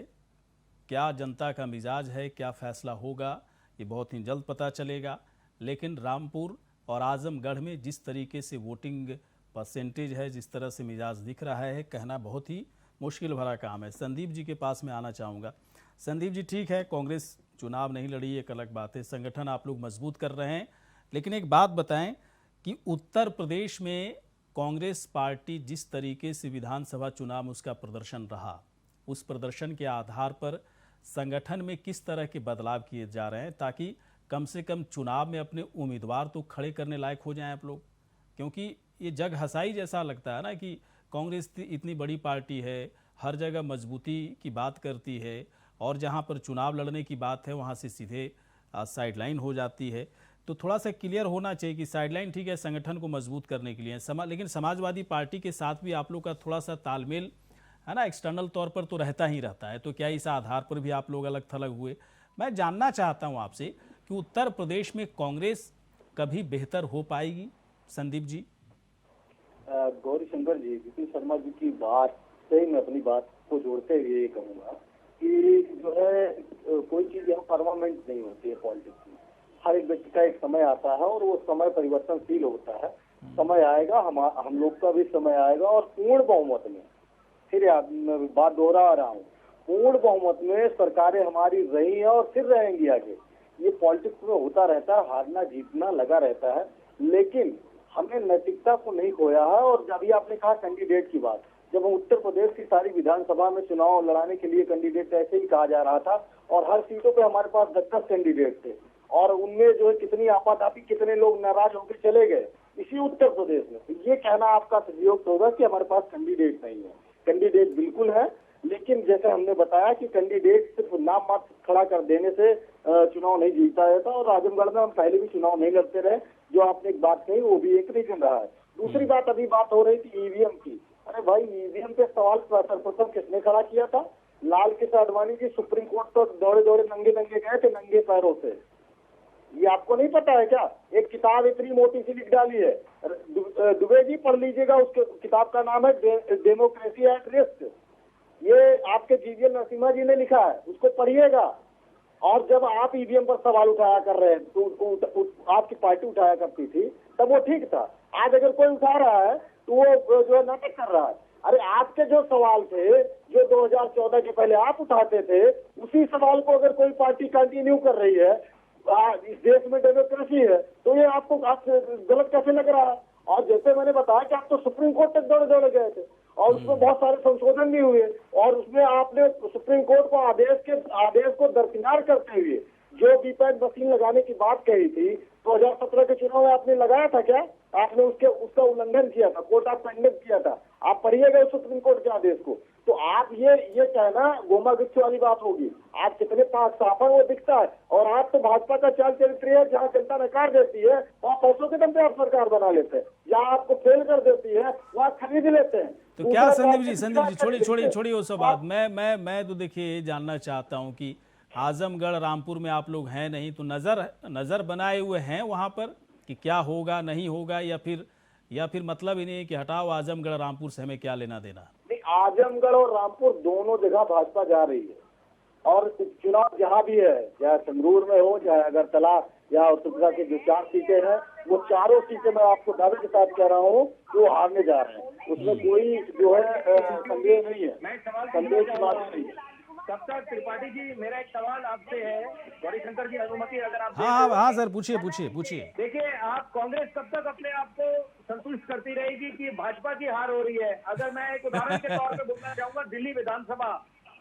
क्या जनता का मिजाज है, क्या फैसला होगा, ये बहुत ही जल्द पता चलेगा। लेकिन रामपुर और आजमगढ़ में जिस तरीके से वोटिंग परसेंटेज है, जिस तरह से मिजाज दिख रहा है, कहना बहुत ही मुश्किल भरा काम है। संदीप जी के पास में आना चाहूँगा। संदीप जी, ठीक है, कांग्रेस चुनाव नहीं लड़ी, एक अलग बात है, संगठन आप लोग मजबूत कर रहे हैं, लेकिन एक बात बताएं कि उत्तर प्रदेश में कांग्रेस पार्टी जिस तरीके से विधानसभा चुनाव में उसका प्रदर्शन रहा, उस प्रदर्शन के आधार पर संगठन में किस तरह के बदलाव किए जा रहे हैं ताकि कम से कम चुनाव में अपने उम्मीदवार तो खड़े करने लायक हो जाएं आप लोग? क्योंकि ये जग हंसाई जैसा लगता है ना कि कांग्रेस इतनी बड़ी पार्टी है, हर जगह मजबूती की बात करती है, और जहां पर चुनाव लड़ने की बात है वहां से सीधे साइडलाइन हो जाती है। तो थोड़ा सा क्लियर होना चाहिए कि साइडलाइन ठीक है संगठन को मजबूत करने के लिए, लेकिन समाजवादी पार्टी के साथ भी आप लोग का थोड़ा सा तालमेल है ना, एक्सटर्नल तौर पर तो रहता ही रहता है। तो क्या इस आधार पर भी आप लोग अलग थलग हुए? मैं जानना चाहता हूं आपसे कि उत्तर प्रदेश में कांग्रेस कभी बेहतर हो पाएगी? संदीप जी। गौरी शंकर जी, विपिन शर्मा जी की बात से मैं अपनी बात को जोड़ते हुए ये कहूंगा कि जो है कोई चीज यहाँ परमानेंट नहीं होती है पॉलिटिक्स में। हर एक व्यक्ति का एक समय आता है और वो समय परिवर्तनशील होता है। समय आएगा, हम लोग का भी समय आएगा और पूर्ण बहुमत में, फिर मैं बात दोहरा रहा हूँ, पूर्ण बहुमत में सरकारें हमारी रही हैं और फिर रहेंगी आगे। ये पॉलिटिक्स में होता रहता है, हारना जीतना लगा रहता है, लेकिन हमने नैतिकता को नहीं खोया है। और अभी आपने कहा कैंडिडेट की बात, जब हम उत्तर प्रदेश की सारी विधानसभा में चुनाव लड़ाने के लिए कैंडिडेट ऐसे ही कहा जा रहा था और हर सीटों पे हमारे पास 10 कैंडिडेट थे और उनमें जो है कितनी आपाधापी, कितने लोग नाराज होकर चले गए इसी उत्तर प्रदेश में। तो ये कहना आपका सहयोग होगा कि हमारे पास कैंडिडेट नहीं है। कैंडिडेट बिल्कुल है, लेकिन जैसे हमने बताया कि कैंडिडेट सिर्फ नाम मात्र खड़ा कर देने से चुनाव नहीं जीता जाता। और आजमगढ़ में हम पहले भी चुनाव नहीं लड़ते रहे, जो आपने एक बात कही वो भी एक रीजन रहा है। दूसरी बात, अभी बात हो रही थी ईवीएम की। अरे भाई, ईवीएम पे सवाल सर्वप्रथम किसने खड़ा किया था? लाल कृष्ण आडवाणी जी सुप्रीम कोर्ट तो दौड़े दौड़े नंगे नंगे गए थे, नंगे पैरों से। ये आपको नहीं पता है क्या? एक किताब इतनी मोटी सी लिख डाली है, दुबे जी पढ़ लीजिएगा, उसके किताब का नाम है डेमोक्रेसी एट रिस्क। ये आपके जीवीएल नरसिम्हा जी ने लिखा है, उसको पढ़िएगा। और जब आप ईवीएम पर सवाल उठाया कर रहे हैं तो आपकी पार्टी उठाया करती थी, तब वो ठीक था। आज अगर कोई उठा रहा है तो वो जो है नाटक कर रहा है। अरे आपके जो सवाल थे, जो 2014 के पहले आप उठाते थे, उसी सवाल को अगर कोई पार्टी कंटिन्यू कर रही है, इस देश में डेमोक्रेसी है, तो ये आपको गलत कैसे लग रहा है? और जैसे मैंने बताया कि आप तो सुप्रीम कोर्ट तक दौड़े दौड़े गए थे और उसमें बहुत सारे संशोधन भी हुए और उसमें आपने सुप्रीम कोर्ट को आदेश को दरकिनार करते हुए जो वीपैट मशीन लगाने की बात कही थी 2017 के चुनाव में आपने लगाया था क्या? आपने उसका उल्लंघन किया था, कोर्ट ऑफ कंडक्ट किया था। आप पढ़िएगा सुप्रीम कोर्ट के आदेश को। तो आप ये कहना गोमा गिच्छ वाली बात होगी। आप कितने पाक साफ है वो दिखता है। और आप तो भाजपा का चाल चरित्र है, जहाँ जनता नकार देती है वहाँ पैसों के दम पे आप सरकार बना लेते हैं, जहाँ आपको फेल कर देती है वहाँ खरीद लेते हैं। तो क्या संदीप जी छोड़िए वो सब बात। मैं तो देखिए जानना चाहता हूँ कि आजमगढ़ रामपुर में आप लोग हैं नहीं, तो नजर बनाए हुए हैं वहाँ पर कि क्या होगा नहीं होगा, या फिर मतलब ही नहीं कि हटाओ आजमगढ़ रामपुर से हमें क्या लेना देना? नहीं, आजमगढ़ और रामपुर दोनों जगह भाजपा जा रही है और चुनाव जहाँ भी है, चाहे संगरूर में हो, चाहे अगरतला या उत्तरप्रदेश की जो 4 सीटें हैं, वो चारों सीटें मैं आपको दावे के साथ कह रहा हूँ कि वो हारने जा रहे हैं। उसमें कोई जो है संदेह नहीं है, संदेह की बात नहीं है। तब तक त्रिपाठी जी, मेरा एक सवाल आपसे है, गौरी शंकर जी अनुमति अगर आप हाँ सर, पूछिए। देखिए, आप कांग्रेस कब तक अपने आप को संतुष्ट करती रहेगी कि भाजपा की हार हो रही है? अगर मैं एक उदाहरण के तौर पर बोलना चाहूंगा, दिल्ली विधानसभा,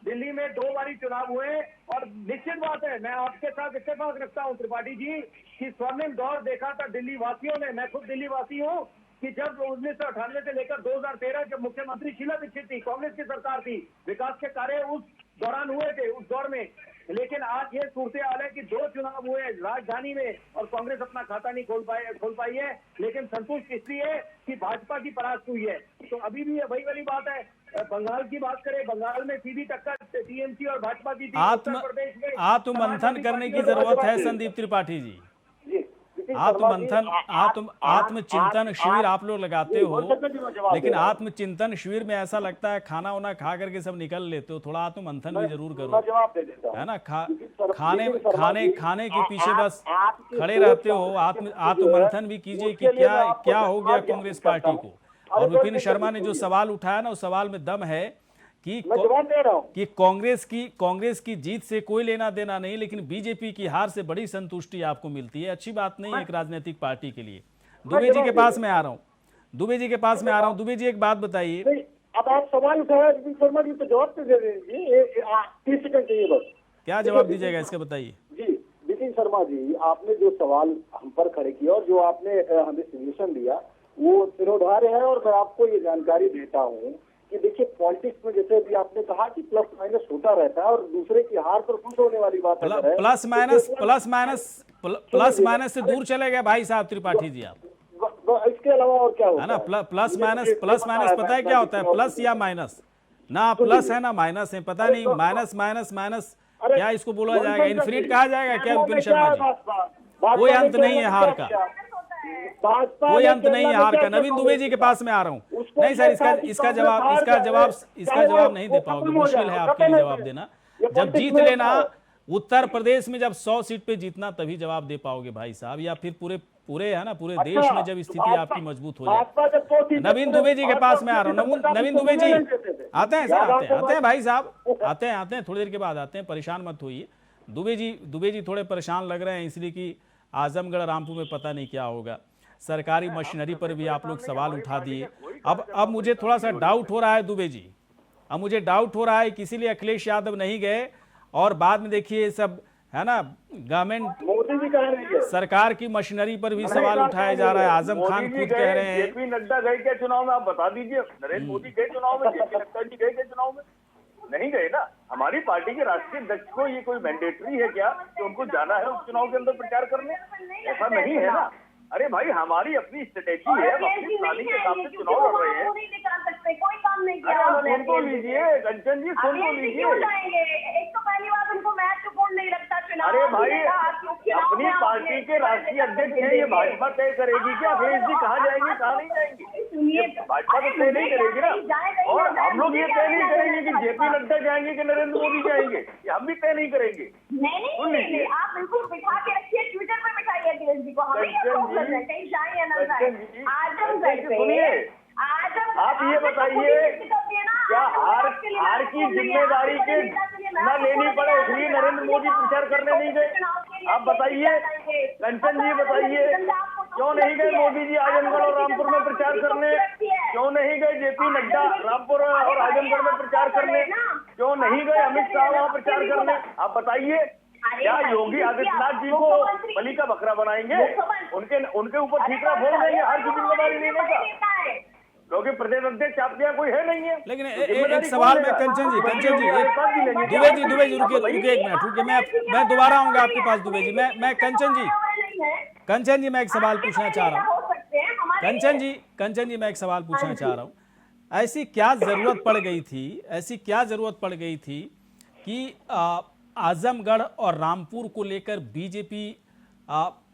दिल्ली में 2 बारी चुनाव हुए और निश्चित बात है, मैं आपके साथ इत्तेफाक रखता हूँ त्रिपाठी जी कि स्वर्णिम दौर देखा था दिल्ली वासियों ने। मैं खुद दिल्ली वासी हूँ कि जब 1998 से लेकर 2013 जब मुख्यमंत्री शीला दीक्षित थी, कांग्रेस की सरकार थी, विकास के कार्य उस दौरान हुए थे, उस दौर में। लेकिन आज ये सूरत हाल है कि 2 चुनाव हुए राजधानी में और कांग्रेस अपना खाता नहीं खोल पाई है, लेकिन संतुष्ट इसलिए कि भाजपा की परास्त हुई है। तो अभी भी वही वाली बात है, बंगाल की बात करें, बंगाल में सीधी टक्कर टीएमसी और भाजपा की थी। उत्तर प्रदेश में आत्ममंथन करने की जरूरत है संदीप त्रिपाठी जी। आत्ममंथन आत्मचिंतन शिविर आप लोग लगाते हो, लेकिन आत्मचिंतन शिविर में ऐसा लगता है खाना वाना खा करके सब निकल लेते हो। थोड़ा आत्ममंथन भी जरूर करो, है ना। खाने के पीछे बस खड़े रहते हो। आत्ममंथन भी कीजिए कि क्या हो गया कांग्रेस पार्टी को। और विपिन शर्मा ने जो सवाल उठाया ना, उस सवाल में दम है कि कांग्रेस की जीत से कोई लेना देना नहीं, लेकिन बीजेपी की हार से बड़ी संतुष्टि आपको मिलती है। अच्छी बात नहीं है एक राजनीतिक पार्टी के लिए। दुबे जी के पास में आ रहा हूँ, दुबे जी एक बात बताइए। अब आप सवाल उठाया विपिन शर्मा जी, तो जवाब तो दे दीजिए। 30 सेकंड चाहिए बस। क्या जवाब दीजिएगा इसका बताइए जी। विपिन शर्मा जी, आपने जो सवाल हम पर खड़े किया और जो आपने हमें सजेशन दिया वो सिरोधार्य है। और मैं आपको ये जानकारी देता हूँ कि देखिए, पॉलिटिक्स में जैसे अभी आपने कहा कि प्लस माइनस होता रहता है और दूसरे की हार पर खुश होने वाली बात है। प्लस माइनस से दूर चले गए भाई साहब त्रिपाठी जी आप। इसके अलावा और क्या होता है ना, प्लस माइनस पता है क्या होता है? प्लस या माइनस, ना प्लस है ना माइनस है, पता नहीं। माइनस क्या इसको बोला जाएगा? इन्फिनिट कहा जाएगा क्या विपिन शर्मा जी? कोई अंत नहीं है हार का, कोई अंत नहीं है हार का। नवीन दुबे जी के पास में आ रहा हूँ। नहीं सर, इसका जवाब नहीं दे पाओगे, मुश्किल है आपके लिए जवाब देना। जब जीत लेना, उत्तर प्रदेश में जब 100 सीट पे जीतना तभी जवाब दे पाओगे भाई साहब, या फिर पूरे है ना पूरे देश में जब स्थिति आपकी मजबूत हो जाए। नवीन दुबे जी के पास में आ रहा हूँ। नवीन दुबे जी आते हैं सर, आते हैं भाई साहब, आते हैं थोड़ी देर के बाद आते हैं, परेशान मत होइए। दुबे जी थोड़े परेशान लग रहे हैं इसलिए कि आजमगढ़ रामपुर में पता नहीं क्या होगा। सरकारी मशीनरी पर भी आप लोग सवाल उठा दिए। अब मुझे थोड़ा सा डाउट हो रहा है दुबे जी, अब मुझे डाउट हो रहा है कि इसीलिए अखिलेश यादव नहीं गए। और बाद में देखिए सब है ना, गवर्नमेंट सरकार की मशीनरी पर भी सवाल उठाया जा रहा है। आजम खान खुद कह रहे हैं। जेपी नड्डा गए क्या चुनाव में? आप बता दीजिए। नरेंद्र मोदी गए चुनाव में? जेपी नड्डा जी गए क्या चुनाव में? नहीं गए ना। हमारी पार्टी के राष्ट्रीय अध्यक्ष को ये कोई मैंडेटरी है क्या कि उनको जाना है उस चुनाव के अंदर प्रचार करने? ऐसा नहीं है ना। अरे भाई, हमारी अपनी स्ट्रेटेजी है, हम अपनी प्लानिंग के हिसाब से चुनाव लड़ रहे हैं। कोई काम नहीं किया उन्होंने। सुन तो लीजिए कंचन जी, सुन तो लीजिए। एक तो पहली बात उनको महत्वपूर्ण नहीं लगता चुनाव। अरे भाई, अपनी पार्टी के राष्ट्रीय अध्यक्ष हैं, ये भाजपा तय करेगी क्या अखिलेश जी कहाँ जाएंगे कहाँ नहीं जाएंगे? भाजपा तो तय नहीं करेगी ना। और हम लोग ये तय नहीं करेंगे कि जेपी नड्डा जाएंगे कि नरेंद्र मोदी जाएंगे, ये हम भी तय नहीं करेंगे। नहीं, आप बिल्कुल बिठा के रखिए, ट्विटर पे बिठाइए अखिलेश जी को। कहीं जाए या ना जाए, आजमगढ़ सुनिए, आप ये बताइए क्या हार की जिम्मेदारी के न लेनी पड़े इसलिए नरेंद्र मोदी प्रचार करने नहीं गए? आप बताइए, कंचन जी बताइए, क्यों नहीं गए मोदी जी आजमगढ़ और रामपुर में प्रचार करने? क्यों नहीं गए जेपी नड्डा रामपुर और आजमगढ़ में प्रचार करने? क्यों नहीं गए अमित शाह वहाँ प्रचार करने? आप बताइए, क्या योगी आदित्यनाथ जी को बलि का बकरा बनाएंगे? उनके ऊपर ठीकरा फोड़ देंगे हर की जिम्मेदारी लेने का? क्योंकि प्रदेश अध्यक्ष आपके यहाँ कोई है नहीं है। लेकिन एक सवाल में कंचन जी दुबे जी रुकिए एक मिनट, रुकिए, मैं दोबारा आऊंगा आपके पास दुबे जी। मैं कंचन जी मैं एक सवाल पूछना चाह रहा हूँ। कंचन जी मैं एक सवाल पूछना चाह रहा हूँ। ऐसी क्या जरूरत पड़ गई थी कि आजमगढ़ और रामपुर को लेकर बीजेपी,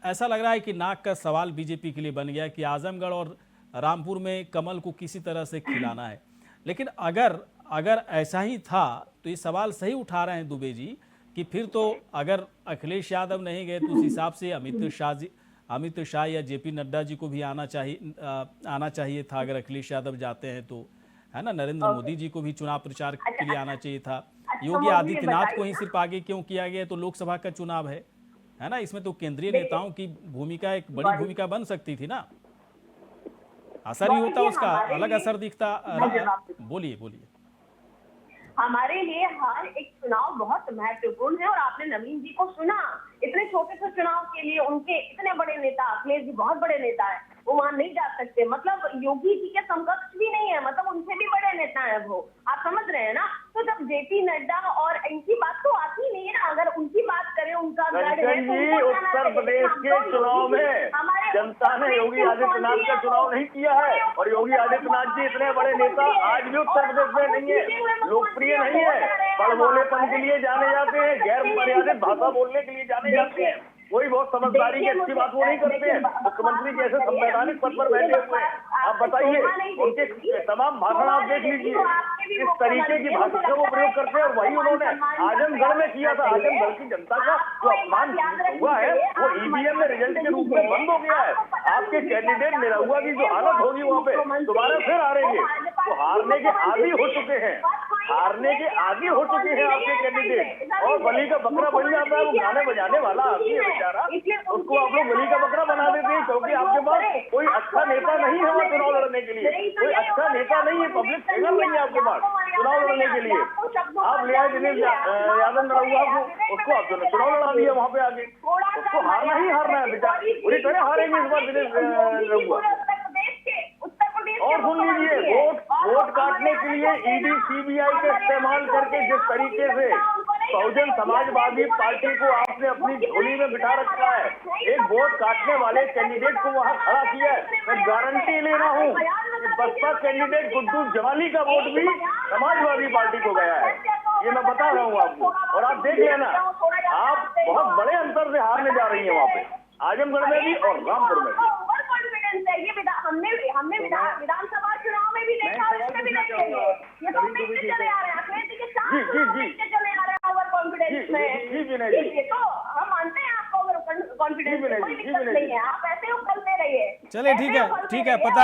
ऐसा लग रहा है कि नाक का सवाल बीजेपी के लिए बन गया कि आजमगढ़ और रामपुर में कमल को किसी तरह से खिलाना है। लेकिन अगर ऐसा ही था तो ये सवाल सही उठा रहे हैं दुबे जी कि फिर तो अगर अखिलेश यादव नहीं गए तो उस हिसाब से अमित शाह या जेपी नड्डा जी को भी आना चाहिए था। अगर अखिलेश यादव जाते हैं तो, है ना, नरेंद्र मोदी जी को भी चुनाव प्रचार के लिए आना चाहिए था। योगी आदित्यनाथ को ही सिर्फ आगे क्यों किया गया? तो लोकसभा का चुनाव है ना, इसमें तो केंद्रीय नेताओं की भूमिका एक बड़ी भूमिका बन सकती थी ना। असर ही होता, उसका अलग असर दिखता। बोलिए। हमारे लिए हर एक चुनाव बहुत महत्वपूर्ण है और आपने नवीन जी को सुना। इतने छोटे से चुनाव के लिए उनके इतने बड़े नेता, अखिलेश जी बहुत बड़े नेता है, वो वहां नहीं जा सकते। मतलब योगी जी के समकक्ष भी नहीं है, मतलब उनसे भी बड़े नेता है वो, आप समझ रहे हैं ना। तो जब जेपी नड्डा और इनकी बात तो आती नहीं है ना, अगर उनकी बात करें, उनका गढ़ है, धनखड़ तो जी, उनको उत्तर जाना प्रदेश चाहिए। के चुनाव में हमारे जनता ने उत्तर योगी प्रदेश आदित्यनाथ का मुख्यमंत्री चुनाव है नहीं किया है, और योगी आदित्यनाथ जी इतने बड़े नेता आज भी उत्तर प्रदेश में नहीं है, लोकप्रिय नहीं है, बड़बोलेपन के लिए जाने जाते हैं, गैर मर्यादित भाषा बोलने के लिए जाने जाते हैं, कोई बहुत समझदारी की अच्छी बात वो नहीं करते हैं। मुख्यमंत्री जैसे संवैधानिक पद पर बैठे हुए हैं, आप बताइए उनके तमाम भाषण आप देख लीजिए, किस तरीके की भाषा का वो प्रयोग करते हैं। और वही उन्होंने आजमगढ़ में किया था। आजमगढ़ की जनता का जो अपमान हुआ है वो ईवीएम में रिजल्ट के रूप में बंद हो गया है। आपके कैंडिडेट निरहुआ की जो हालत होगी वहाँ पे दोबारा फिर हारेंगे, तो हारने के आदी हो चुके हैं, हारने के आदी हो चुके हैं आपके कैंडिडेट। और बलि का बकरा बन जाता है वो गाने बजाने वाला आदमी है बेचारा, उसको आप लोग बलि का बकरा बना देते हैं, क्योंकि आपके पास कोई अच्छा नेता नहीं है वहाँ चुनाव लड़ने के लिए, कोई अच्छा नेता नहीं है, पब्लिक फिगर नहीं है आपके पास चुनाव लड़ने के लिए। आप ले आए दिनेश यादव निरहुआ को, उसको आप चुनाव लड़ा दिया वहाँ पे आगे, उसको हारना ही हारना है बेटा, पूरी तरह हारेंगे इस बार दिनेश निरहुआ। और सुन लीजिए, वोट काटने के लिए ईडी सीबीआई का इस्तेमाल करके जिस तरीके से बहुजन समाजवादी पार्टी को आपने अपनी झोली में बिठा रखा है, एक वोट काटने वाले कैंडिडेट को वहां खड़ा किया है। मैं गारंटी ले रहा हूं कि बसपा कैंडिडेट गुड्डू जमाली का वोट भी समाजवादी पार्टी को गया है, ये मैं बता रहा हूँ आपको। और आप देख लेना, आप बहुत बड़े अंतर से हारने जा रही है वहाँ पे, आजमगढ़ में भी और रामपुर में भी। हमने विधानसभा चुनाव में भी देखा और इसमें भी देखेंगे। ये तो हम देखते चले आ रहे हैं, अखिलेश के साथ देखते चले आ रहे हैं ओवर कॉन्फिडेंस में। तो हम मानते हैं आपको ओवर कॉन्फिडेंस में कोई दिक्कत नहीं है, आप ऐसे उछलते रहिए। चलिए ठीक है, पता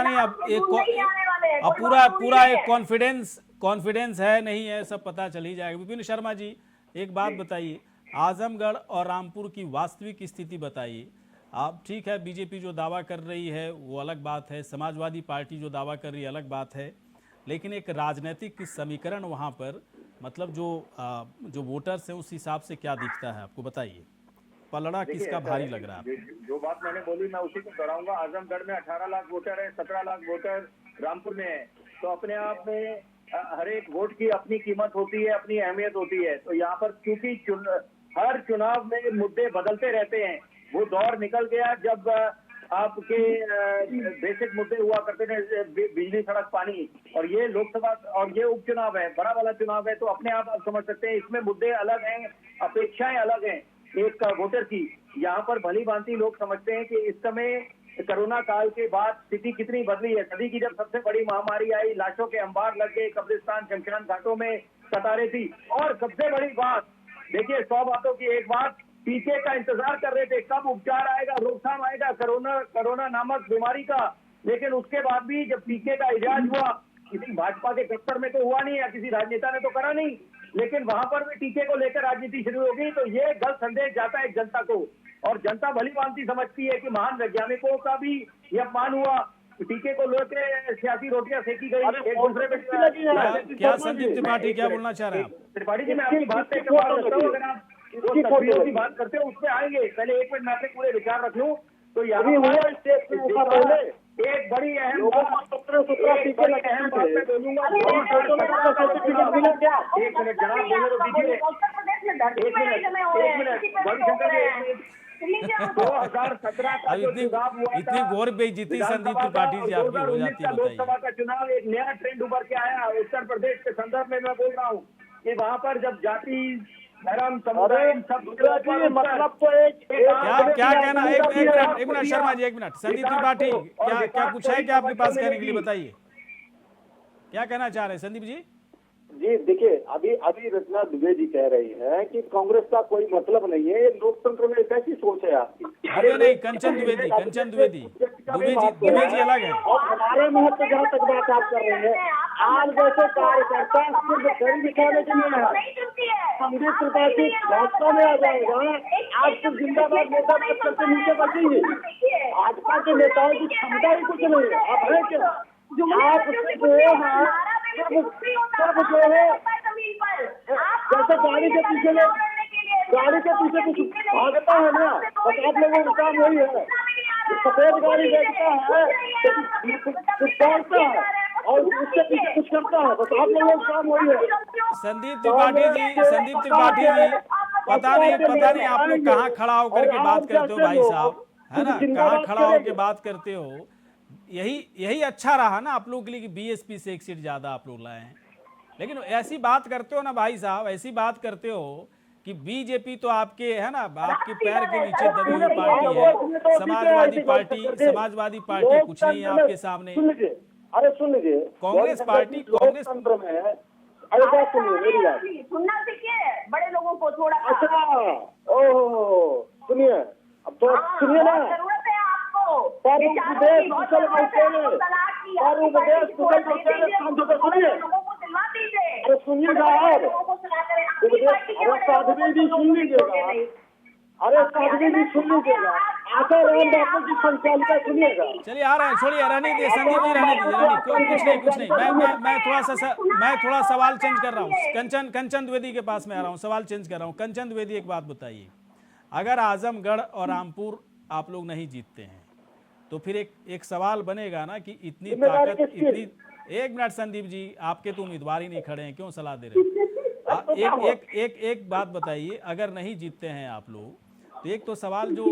नहीं अब एक पूरा एक कॉन्फिडेंस है नहीं है, सब पता चल ही जाएगा। विपिन शर्मा जी, एक बात बताइए, आजमगढ़ और रामपुर की वास्तविक स्थिति बताइए। आप ठीक है, बीजेपी जो दावा कर रही है वो अलग बात है, समाजवादी पार्टी जो दावा कर रही है अलग बात है, लेकिन एक राजनीतिक समीकरण वहाँ पर मतलब जो वोटर्स हैं उस हिसाब से क्या दिखता है आपको, बताइए। पलड़ा किसका भारी लग रहा है? जो बात मैंने बोली मैं उसी को दोहराऊंगा। आजमगढ़ में 18 लाख वोटर है, 17 लाख वोटर रामपुर में है, तो अपने आप में हर एक वोट की अपनी कीमत होती है, अपनी अहमियत होती है। तो यहाँ पर क्योंकि हर चुनाव में मुद्दे बदलते रहते हैं, वो दौर निकल गया जब आपके बेसिक मुद्दे हुआ करते थे, बिजली सड़क पानी, और ये लोकसभा और ये उपचुनाव है, बड़ा वाला चुनाव है, तो अपने आप समझ सकते हैं इसमें मुद्दे अलग हैं, अपेक्षाएं अलग हैं एक वोटर की। यहाँ पर भली भांति लोग समझते हैं कि इस समय कोरोना काल के बाद स्थिति कितनी बदली है। सदी की जब सबसे बड़ी महामारी आई, लाशों के अंबार लग गए, कब्रिस्तान शमशान घाटों में कतारें थी, और सबसे बड़ी बात देखिए, 100 बातों की एक बात, टीके का इंतजार कर रहे थे, कब उपचार आएगा, रोकथाम आएगा कोरोना नामक बीमारी का। लेकिन उसके बाद भी जब टीके का इजाज हुआ, किसी भाजपा के दफ्तर में तो हुआ नहीं या किसी राजनेता ने तो करा नहीं, लेकिन वहां पर भी टीके को लेकर राजनीति शुरू हो गई। तो ये गलत संदेश जाता है जनता को, और जनता भली भांति समझती है कि महान वैज्ञानिकों का भी यह अपमान हुआ, टीके को लेकर सियासी रोटियां सेकी गई, एक दूसरे पे क्या संदीप त्रिपाठी क्या बोलना चाह रहे हैं आप? त्रिपाठी जी, मैं आपकी बात से अगर आप तस्वीरों की बात करते हो उस पर आएंगे, पहले एक मिनट मैं अपने पूरे विचार रख लूं। तो यहाँ एक बड़ी अहम बात मैं बोलूंगा, एक मिनट जनाब बोले तो दीजिए, एक मिनट गौरीशंकर जी, 2017 का जो चुनाव हुआ इतनी गौर बेइज्जती संदीप त्रिपाठी जी आपकी हो जाती है, लोकसभा का चुनाव एक नया ट्रेंड उभर के आया उत्तर प्रदेश के संदर्भ में मैं बोल रहा हूँ कि वहाँ पर जब जाति धर्म समुदाय मतलब तो क्या कहना, एक मिनट शर्मा जी, एक मिनट, संदीप त्रिपाठी क्या कुछ है क्या आपके पास कहने के लिए, बताइए क्या कहना चाह रहे हैं संदीप जी? जी देखिए, अभी रचना दुबे जी कह रही है कि कांग्रेस का कोई मतलब नहीं है, ये लोकतंत्र में कैसी सोच है आपकी? अरे नहीं, कंचन द्विवेदी अलग है। और हमारे महत्व जहाँ तक बात आप कर रहे हैं, आज जैसे कार्यकर्ता सिर्फ गरीब दिखाने के लिए है, संदीप त्रिपाठी भाजपा में आ जाएगा, आज सिर्फ जिंदाबाद नेताबाद करके नीचे बचेंगे। भाजपा के नेताओं की क्षमता ही कुछ नहीं है, आप है क्या? आप जो है सब जो है जैसे गाड़ी के पीछे कुछ भागता है ना, बस आप लोगों का काम वही है, सफेद गाड़ी देखता है कुछ दौड़ता है और उसके पीछे कुछ करता है, बस आप लोगों का काम वही है। संदीप त्रिपाठी जी पता नहीं आप लोग कहाँ खड़ा होकर के बात करते हो भाई साहब, है ना, कहाँ खड़ा होकर बात करते हो। यही अच्छा रहा ना आप लोगों के लिए कि बीएसपी से एक सीट ज्यादा आप लोग लाए हैं। लेकिन ऐसी बात करते हो ना भाई साहब, ऐसी बात करते हो कि बीजेपी तो आपके, है ना, आपके पैर के नीचे दबी हुई पार्टी है। समाजवादी पार्टी कुछ नहीं है आपके सामने। अरे सुन लीजिए, कांग्रेस पार्टी, कांग्रेस तंत्र में है। अरे बात सुनिए मेरी बात, सुनना सीखिए बड़े लोगों को थोड़ा। अच्छा ओह सुनिए, अब तो सुनिए ना, जरूरत है आपको। उपदेश कुशल सुनिए, अरे सुनिएगा यार, साध्वी जी सुन लीजिएगा, अरे साध्वी जी सुन लीजिएगा, आसाराम बापू की संचालिका सुनिएगा। चलिए आ रहे हैं, छोड़िए, रहने दीजिए संदीप जी, रहने दीजिए, कुछ नहीं। मैं थोड़ा सवाल चेंज कर रहा हूँ। कंचन द्विवेदी के पास में आ रहा हूँ, सवाल चेंज कर रहा हूँ। कंचन द्विवेदी, एक बात बताइए, अगर आजमगढ़ और रामपुर आप लोग नहीं जीतते हैं तो फिर एक सवाल बनेगा ना कि इतनी ताकत, इतनी, एक मिनट संदीप जी, आपके तो उम्मीदवार ही नहीं खड़े हैं, क्यों सलाह दे रहे हैं? एक बात बताइए, अगर नहीं जीतते हैं आप लोग तो एक तो सवाल जो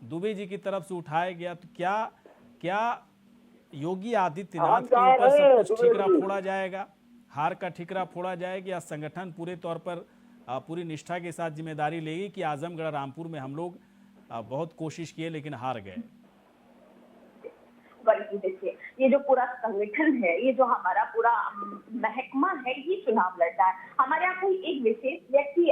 दुबे जी की तरफ से उठाया गया, तो क्या योगी आदित्यनाथ के ऊपर सब कुछ ठिकरा फोड़ा जाएगा, हार का ठिकरा फोड़ा जाएगा, या संगठन पूरे तौर पर पूरी निष्ठा के साथ जिम्मेदारी लेगी कि आजमगढ़ रामपुर में हम लोग बहुत कोशिश किए लेकिन हार गए? देखिए, ये जो पूरा संगठन है, ये जो हमारा पूरा महकमा है, ये चुनाव लड़ता है। हमारे यहाँ कोई एक विशेष व्यक्ति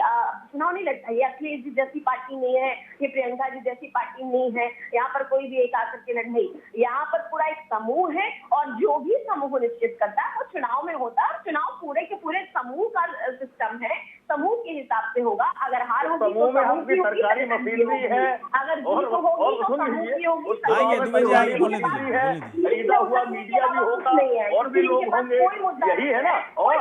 चुनाव नहीं लड़ता है। ये अखिलेश जी जैसी पार्टी नहीं है, ये प्रियंका जी जैसी पार्टी नहीं है, यहाँ पर कोई भी एक आकर के लड़ नहीं। यहाँ पर पूरा एक समूह है और जो भी समूह निश्चित करता है वो चुनाव में होता है। चुनाव पूरे के पूरे समूह का सिस्टम है, समूह के हिसाब से होगा। अगर हार होगी तो समूह की सरकारी मशीनरी है, अगर जीत होगी तो समूह की होगी। खरीदा हुआ मीडिया भी होगा और भी लोग होंगे, यही है ना। और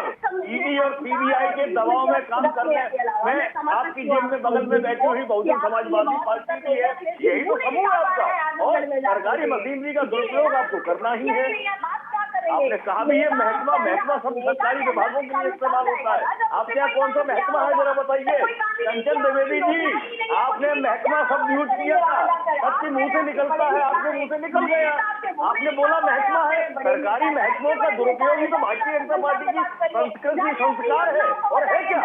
ईडी और सीबीआई के दबाव में काम करने में आपकी जेब में बगल में बैठी हुई बहुजन समाजवादी पार्टी भी है, यही तो समूह है आपका। और सरकारी मशीनरी का दुरुपयोग आपको करना ही है। आपने कहा भी ये महकमा सब सरकारी विभागों के लिए इस्तेमाल होता है। आपके यहाँ कौन सा महकमा है जरा बताइए। कंचन द्विवेदी जी, आपने महकमा सब यूज किया था, सबके मुंह से निकलता है, आपके मुंह से निकल गया। आपने बोला महकमा है, सरकारी महकमों का दुरुपयोग ही तो भारतीय जनता पार्टी की संस्कृति संस्कार है, और है क्या?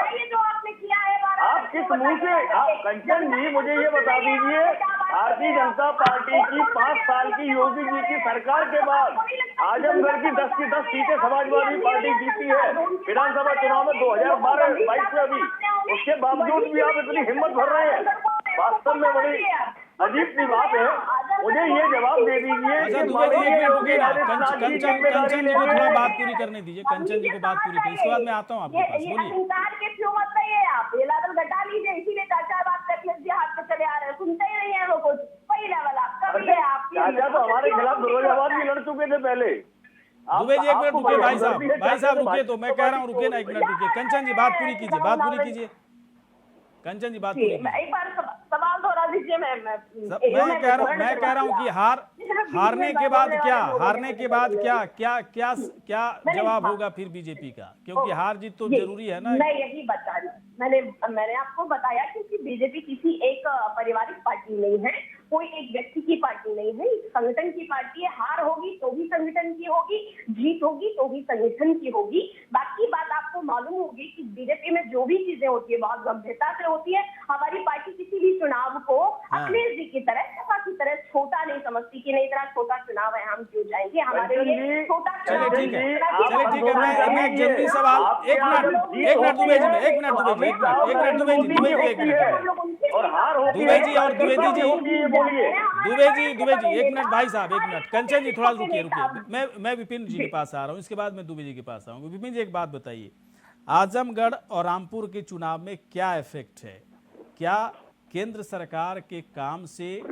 आप किस मुंह से, आप कंचन जी मुझे ये बता दीजिए, भारतीय जनता पार्टी की 5 साल की योगी जी की सरकार के बाद आजमगढ़ की 10 की 10 सीटें समाजवादी पार्टी जीती है विधानसभा चुनाव में 2012-22 में भी। उसके बावजूद भी आप इतनी हिम्मत भर रहे हैं, वास्तव में बड़ी अजीब सी बात है। मुझे ये जवाब दे दीजिए कि कंचन जी को थोड़ा बात पूरी करने दीजिए, कंचन जी को बात पूरी करिए, इसके बाद मैं आता हूँ आपके पास। बोलिए। आप ये लेवल घटा लीजिए, इसीलिए चाचा बात करके हाथ पे चले आ रहे हैं, सुनते ही नहीं है वो कुछ। वही लेवल आपका भी है, चाचा तो हमारे खिलाफ फिरोजाबाद भी लड़ चुके थे पहले। दुबे जी एक मिनट रुकिए, भाई साहब रुकिए, तो मैं कह रहा हूँ रुकिए ना, एक मिनट रुकिए। कंचन जी बात पूरी कीजिए, कंचन जी बात पूरी कीजिए। एक बार सवाल दोहरा दीजिए। मैं कह रहा हूँ कि हारने के बाद क्या जवाब होगा फिर बीजेपी का, क्योंकि हार जीत तो जरूरी है ना। मैं यही बता रही हूँ, मैंने आपको बताया क्योंकि बीजेपी किसी एक पारिवारिक पार्टी नहीं है, कोई एक व्यक्ति की पार्टी नहीं है, संगठन की पार्टी है। हार होगी तो भी संगठन की होगी, जीत होगी तो भी संगठन की होगी। बाकी बात आपको मालूम होगी कि बीजेपी में जो भी चीजें होती है बहुत गंभीरता से होती है। हमारी पार्टी किसी भी चुनाव को अखिलेश जी की तरह, सपा की तरह छोटा नहीं समझती कि नहीं इतना छोटा चुनाव है, हम क्यों जाएंगे, हमारे लिए छोटा चुनाव। चलिए ठीक है, मैं एक जरूरी सवाल, एक मिनट दुबे जी, एक मिनट एक मिनट भाई साहब, एक मिनट। कंचन जी थोड़ा रुकिए, मैं विपिन जी के पास आ रहा हूँ, इसके बाद मैं दुबे जी के पास आऊंगा। विपिन जी एक बात बताइए, आजमगढ़ और रामपुर के चुनाव में क्या इफेक्ट है? क्या केंद्र सरकार के काम से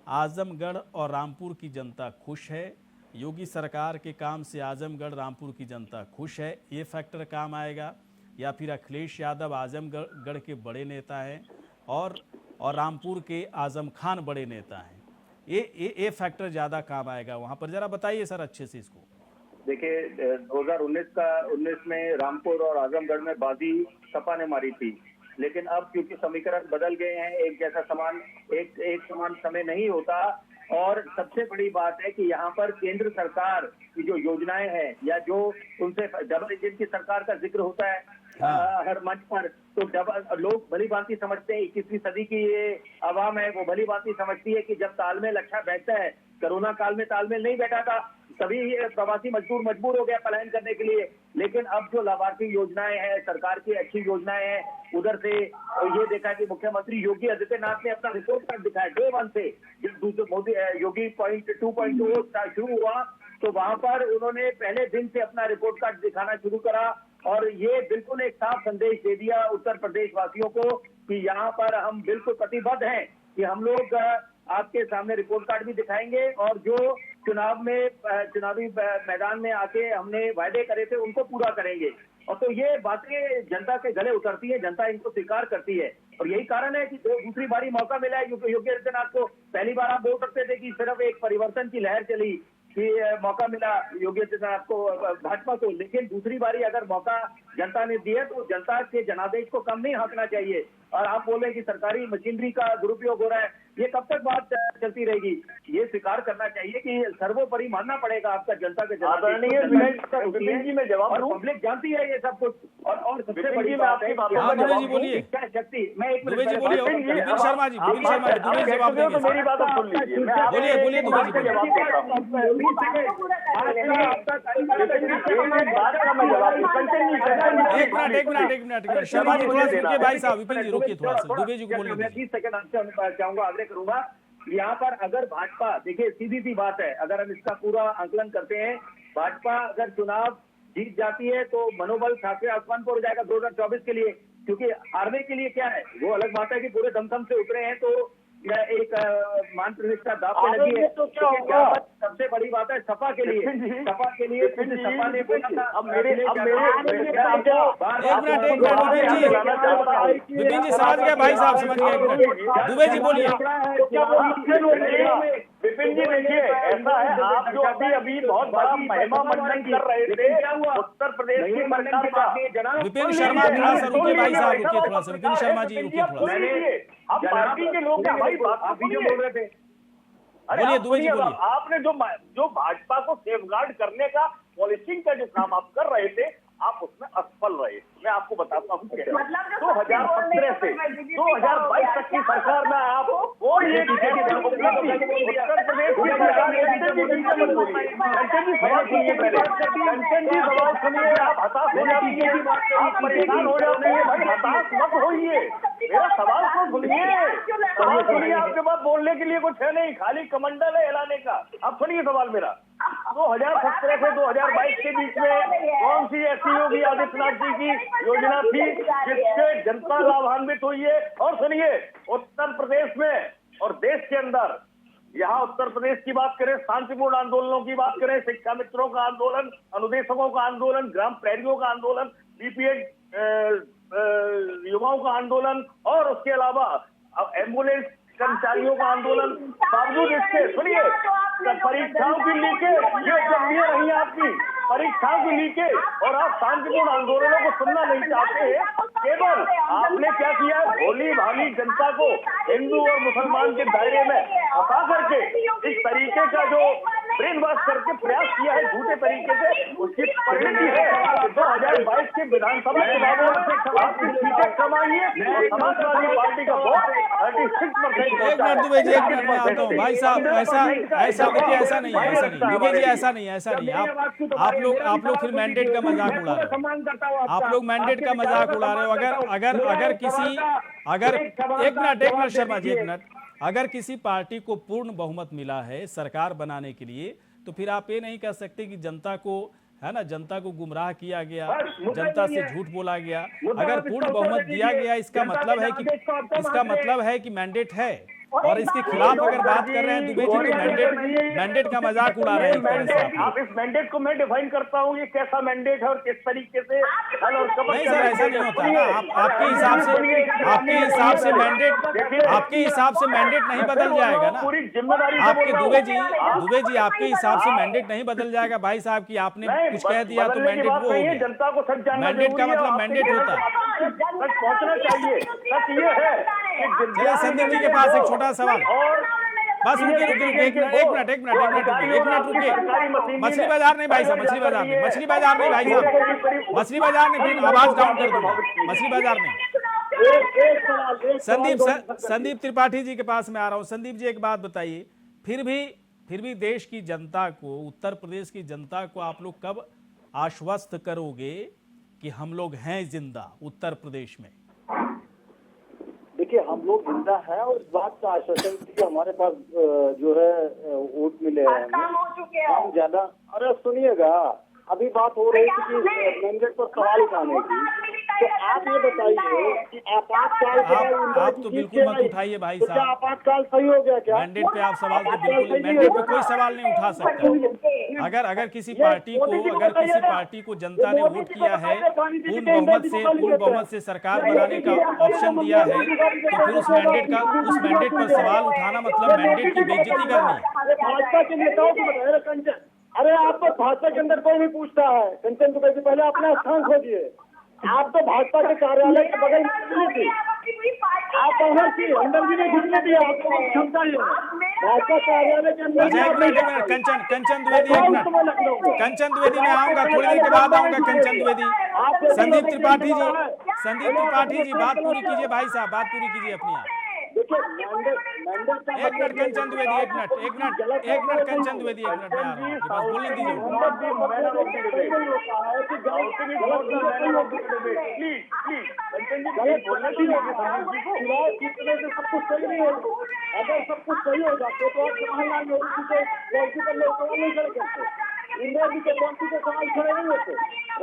आजमगढ़ और रामपुर की जनता खुश है? योगी सरकार के काम से आजमगढ़ रामपुर की जनता खुश है, ये फैक्टर काम आएगा? या फिर अखिलेश यादव आजमगढ़ के बड़े नेता हैं और रामपुर के आजम खान बड़े नेता हैं, ये फैक्टर ज़्यादा काम आएगा वहाँ पर? जरा बताइए सर अच्छे से इसको। देखिए 2019 में रामपुर और आजमगढ़ में बाजी सपा ने मारी थी, लेकिन अब क्योंकि समीकरण बदल गए हैं, एक जैसा समान एक समान समय नहीं होता। और सबसे बड़ी बात है कि यहाँ पर केंद्र सरकार की जो योजनाएं हैं या जो उनसे डबल इंजन की सरकार का जिक्र होता है हर मंच पर, तो लोग भली भांति समझते हैं, 21वीं सदी की ये आवाम है वो भली भांति समझती है कि जब तालमेल अच्छा बैठता है, कोरोना काल में तालमेल नहीं बैठा था, सभी प्रवासी मजदूर मजबूर हो गया पलायन करने के लिए। लेकिन अब जो लाभार्थी योजनाएं हैं, सरकार की अच्छी योजनाएं हैं, उधर से ये देखा कि मुख्यमंत्री योगी आदित्यनाथ ने अपना रिपोर्ट कार्ड दिखाया डे 1 से। जब मोदी योगी 2.0 शुरू हुआ तो वहां पर उन्होंने पहले दिन से अपना रिपोर्ट कार्ड दिखाना शुरू करा और ये बिल्कुल एक साफ संदेश दे दिया उत्तर प्रदेश वासियों को कि यहाँ पर हम बिल्कुल प्रतिबद्ध हैं कि हम लोग आपके सामने रिपोर्ट कार्ड भी दिखाएंगे और जो चुनावी मैदान में आके हमने वायदे करे थे उनको पूरा करेंगे। और तो ये बातें जनता के गले उतरती है, जनता इनको स्वीकार करती है और यही कारण है कि दूसरी बारी मौका मिला है। योगी आदित्यनाथ को पहली बार आप बोल सकते थे कि सिर्फ एक परिवर्तन की लहर चली कि मौका मिला योगी आदित्यनाथ को, भाजपा को, लेकिन दूसरी बारी अगर मौका जनता ने दिया तो जनता के जनादेश को कम नहीं आंकना चाहिए। और आप बोल रहे हैं कि सरकारी मशीनरी का दुरुपयोग हो रहा है, ये कब तक बात चलती रहेगी? ये स्वीकार करना चाहिए कि सर्वोपरि मानना पड़ेगा आपका जनता के जवाब। पब्लिक जानती है ये सब कुछ। और सबसे बड़ी बात है क्या शक्ति, मैं एक मिनट विपिन शर्मा जी जवाब देंगे। मेरी बात आप सुन लीजिए, बोलिए एक मिनट शर्मा जी थोड़ा रुकिए, भाई साहब विपिन जी रुकिए थोड़ा सा, दुबे जी को बोलने दीजिए। 30 सेकंड आपसे चाहूंगा, आग्रह करूंगा। यहाँ पर अगर भाजपा, देखिए सीधी सी बात है, अगर हम इसका पूरा आंकलन करते हैं, भाजपा अगर चुनाव जीत जाती है तो मनोबल सातवें आसमान पर हो जाएगा 2024 के लिए। क्योंकि हारने के लिए क्या है, वो अलग बात है कि पूरे दमखम से उतरे हैं तो एक मान प्रतिष्ठा दांव पे लगी है। तो क्या होगा? सबसे बड़ी बात है सपा के लिए सपा ने बोला था। अब मेरे विपिन जी समझ गए, भाई साहब समझ गए, दुबे जी बोलिए। विपिन जी देखिए, ऐसा है, आप जो अभी बहुत बड़ा महिमा मंडन कर रहे थे उत्तर प्रदेश की सरकार का। विपिन शर्मा थोड़ा सा रुकिए, भाई साहब रुकिए थोड़ा सा, विपिन शर्मा जी रुकिए थोड़ा सा। अब पार्टी के लोग भाई बात आप जो बोल रहे थे, बोलिए दुबे जी बोलिए। आपने जो भाजपा को सेफगार्ड करने का पॉलिसिंग का जो काम आप कर रहे थे, आप उसमें असफल रहे। मैं आपको बताता हूँ 2017 से 2022 तक की सरकार में आप कोई एक उत्तर प्रदेश की सरकार सवाल सुनिए, आप हताश हो जाएंगे, आप परेशान हो जाएंगे, भाई हताश मत होइए, मेरा सवाल को सुनिए। आपके पास बोलने के लिए कुछ है नहीं, खाली कमंडल है हिलाने का। अब सुनिए सवाल मेरा, 2017 से 2022 के बीच में कौन सी ऐसी योगी आदित्यनाथ जी की योजना थी जिससे जनता लाभान्वित हुई है? और सुनिए, उत्तर प्रदेश में और देश के अंदर, यहाँ उत्तर प्रदेश की बात करें, शांतिपूर्ण आंदोलनों की बात करें, शिक्षा मित्रों का आंदोलन, अनुदेशकों का आंदोलन, ग्राम प्रहरियों का आंदोलन, बीपीएड युवाओं का आंदोलन और उसके अलावा एम्बुलेंस कर्मचारियों का आंदोलन, बावजूद इसके सुनिए परीक्षाओं की लीकेज, ये उपलब्धियां रही आपकी, परीक्षाओं की लीकेज, और आप शांतिपूर्ण आंदोलनों को सुनना नहीं चाहते हैं। केवल आपने क्या किया है, भोली भाली जनता को हिंदू और मुसलमान के दायरे में फंसा करके इस तरीके का जो ब्रेन वॉश करके प्रयास किया है झूठे तरीके से, उसकी परिणति है 2022 के विधानसभा चुनावों में आपकी सीटें कम आई है और समाजवादी पार्टी का वोट 36%। एक मिनट दुबे जी, एक मिनट में आता हूँ भाई साहब। ऐसा देखिए, ऐसा नहीं दुबे जी, ऐसा नहीं आप लोग फिर मैंडेट का मजाक उड़ा रहे हो, आप लोग मैंडेट का मजाक उड़ा रहे हो। अगर किसी एक मिनट शर्मा जी, एक मिनट, अगर किसी पार्टी को पूर्ण बहुमत मिला है सरकार बनाने के लिए तो फिर आप ये नहीं कह सकते कि जनता को, है ना, जनता को गुमराह किया गया, जनता से झूठ बोला गया। अगर पूर्ण बहुमत दिया गया, इसका मतलब है कि मैंडेट है, और इसके खिलाफ अगर बात कर रहे हैं दुबे जी तो मैंडेट का मजाक उड़ा रहे हैं एक तरह से आप लोग। आप इस मैंडेट को मैं डिफाइन करता हूँ, ये कैसा मैंडेट है और किस तरीके से नहीं सर, ऐसा नहीं होता ना। आपके हिसाब से मैंडेट नहीं बदल जाएगा ना। पूरी जिम्मेदारी आपके दुबे जी आपके हिसाब से मैंडेट नहीं बदल जाएगा भाई साहब की आपने कुछ कह दिया तो मैंडेट वो हो गया। जनता को सच जानना मैंडेट का मतलब मैंडेट होता है। सच पहुंचना चाहिए। सच ये है कि चलिए संदीप जी के पास एक छोटा सवाल। बस रुकिए एक मिनट रुकिए। मछली बाजार नहीं भाई साहब, मछली बाजार नहीं भाई साहब, मछली बाजार नहीं, फिर आवाज डाउन कर दूंगा। मछली बाजार नहीं। संदीप त्रिपाठी जी के पास मैं आ रहा हूँ। संदीप जी एक बात बताइए, फिर भी देश की जनता को, उत्तर प्रदेश की जनता को आप लोग कब आश्वस्त करोगे कि हम लोग हैं जिंदा उत्तर प्रदेश में? देखिए, हम लोग जिंदा हैं और इस बात का आश्वासन कि हमारे पास जो है वोट मिले हैं, हम ज्यादा। अरे सुनिएगा, अभी बात हो रही थी कि मैंडेट पर सवाल उठाने की, तो आप ये बताइए कि आपातकाल आप तो बिल्कुल मत उठाइए भाई साहब। क्या आपातकाल सही हो गया क्या? मैंडेट पे आप सवाल तो बिल्कुल, मैंडेट पे कोई सवाल नहीं उठा सकता। अगर किसी पार्टी को जनता ने वोट किया है, पूर्ण बहुमत से सरकार बनाने का ऑप्शन दिया है, तो फिर उस मैंडेट पर सवाल उठाना मतलब मैंडेट की बेइज्जती करनी है। भाजपा के नेताओं को बताइए कंचन। अरे आप तो भाजपा के अंदर कोई नहीं पूछता है। कंचन दुबे जी पहले अपना स्थान खोजिए। आप तो भाजपा के कार्यालय के बगल में थी, आप बाहर थी, अंदर भी नहीं घुसने दिया। आपको क्षमता है भाजपा कार्यालय के अंदर। कंचन द्विवेदी मैं आऊंगा, थोड़ी देर के बाद आऊंगा। कंचन द्विवेदी, संदीप त्रिपाठी जी बात पूरी कीजिए भाई साहब, बात पूरी कीजिए अपनी आप। देखिए, मैंडेट एक मिनट कंचन द्विवेदी, एक मिनट कंचन द्विवेदी, एक मिनट बस बोलने दीजिए। सब कुछ सही नहीं होगा। अगर सब कुछ सही हो जाते तो आप जवाहरलाल नेहरू जी के पॉलिसी पर लोग सवाल नहीं खड़े करते, इंदिरा जी के पॉलिसी पर सवाल खड़े नहीं होते,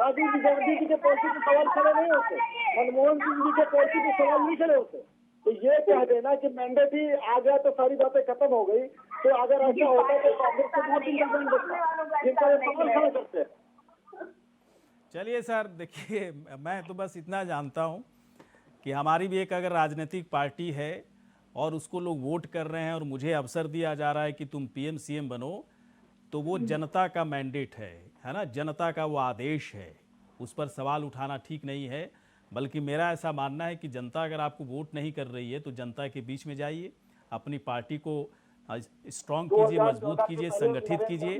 राजीव गांधी जी के पॉलिसी पर सवाल खड़े नहीं होते, मनमोहन सिंह जी के पॉलिसी पर सवाल नहीं खड़े होते। तो ये कह देना कि मैंडेट ही आ गया तो सारी बातें खत्म हो गई, तो अगर ऐसा होता तो कांग्रेस को बहुत जिनका सवाल खड़े करते हैं। चलिए सर, देखिए मैं तो बस इतना जानता हूं कि हमारी भी एक अगर राजनीतिक पार्टी है और उसको लोग वोट कर रहे हैं और मुझे अवसर दिया जा रहा है कि तुम पीएम सीएम बनो, तो वो जनता का मैंडेट है ना, जनता का वो आदेश है, उस पर सवाल उठाना ठीक नहीं है। बल्कि मेरा ऐसा मानना है कि जनता अगर आपको वोट नहीं कर रही है तो जनता के बीच में जाइए, अपनी पार्टी को स्ट्रॉन्ग कीजिए, मजबूत कीजिए, संगठित कीजिए।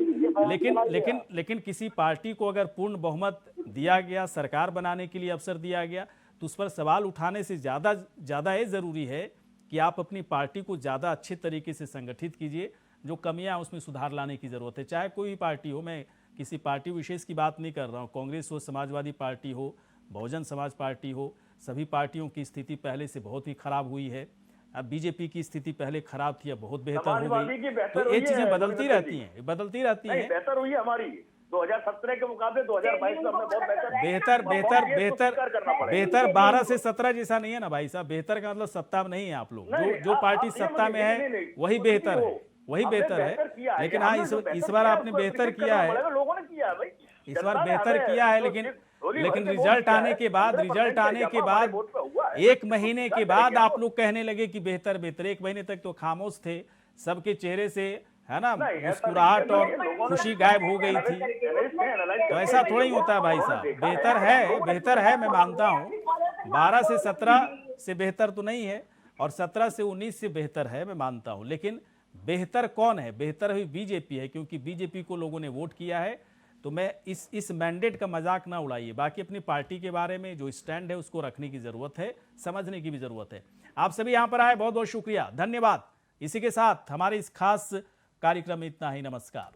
लेकिन किसी पार्टी को अगर पूर्ण बहुमत दिया गया, सरकार बनाने के लिए अवसर दिया गया, तो उस पर सवाल उठाने से ज़्यादा ये ज़रूरी है कि आप अपनी पार्टी को ज़्यादा अच्छे तरीके से संगठित कीजिए। जो कमियां उसमें सुधार लाने की ज़रूरत है, चाहे कोई भी पार्टी हो। मैं किसी पार्टी विशेष की बात नहीं कर रहा हूँ, कांग्रेस हो, समाजवादी पार्टी हो, बहुजन समाज पार्टी हो, सभी पार्टियों की स्थिति पहले से बहुत ही खराब हुई है। अब बीजेपी की स्थिति पहले खराब थी, अब बहुत बेहतर हो गई। तो ये चीजें बदलती रहती हैं। बेहतर हुई है हमारी 2017 के मुकाबले 2022 में हमने बहुत बेहतर 12 से 17 जैसा नहीं है ना भाई साहब। बेहतर का मतलब सत्ता में नहीं है आप लोग, जो पार्टी सत्ता में है वही बेहतर है, वही बेहतर है। लेकिन हाँ, इस बार आपने बेहतर किया है, लोगों ने किया है भाई, इस बार बेहतर किया है। लेकिन रिजल्ट आने के बाद 1 महीने के बाद आप लोग कहने लगे कि बेहतर। 1 महीने तक तो खामोश थे, सबके चेहरे से है ना मुस्कुराहट और खुशी गायब हो गई थी। तो ऐसा थोड़ा ही होता है भाई साहब। बेहतर है मैं मानता हूँ। 12 से 17 से बेहतर तो नहीं है और 17 से 19 से बेहतर है मैं मानता हूँ। लेकिन बेहतर कौन है? बेहतर हुई बीजेपी है, क्योंकि बीजेपी को लोगों ने वोट किया है। तो मैं इस मैंडेट का मजाक ना उड़ाइए। बाकी अपनी पार्टी के बारे में जो स्टैंड है उसको रखने की जरूरत है, समझने की भी जरूरत है। आप सभी यहां पर आए, बहुत बहुत शुक्रिया, धन्यवाद। इसी के साथ हमारे इस खास कार्यक्रम में इतना ही। नमस्कार।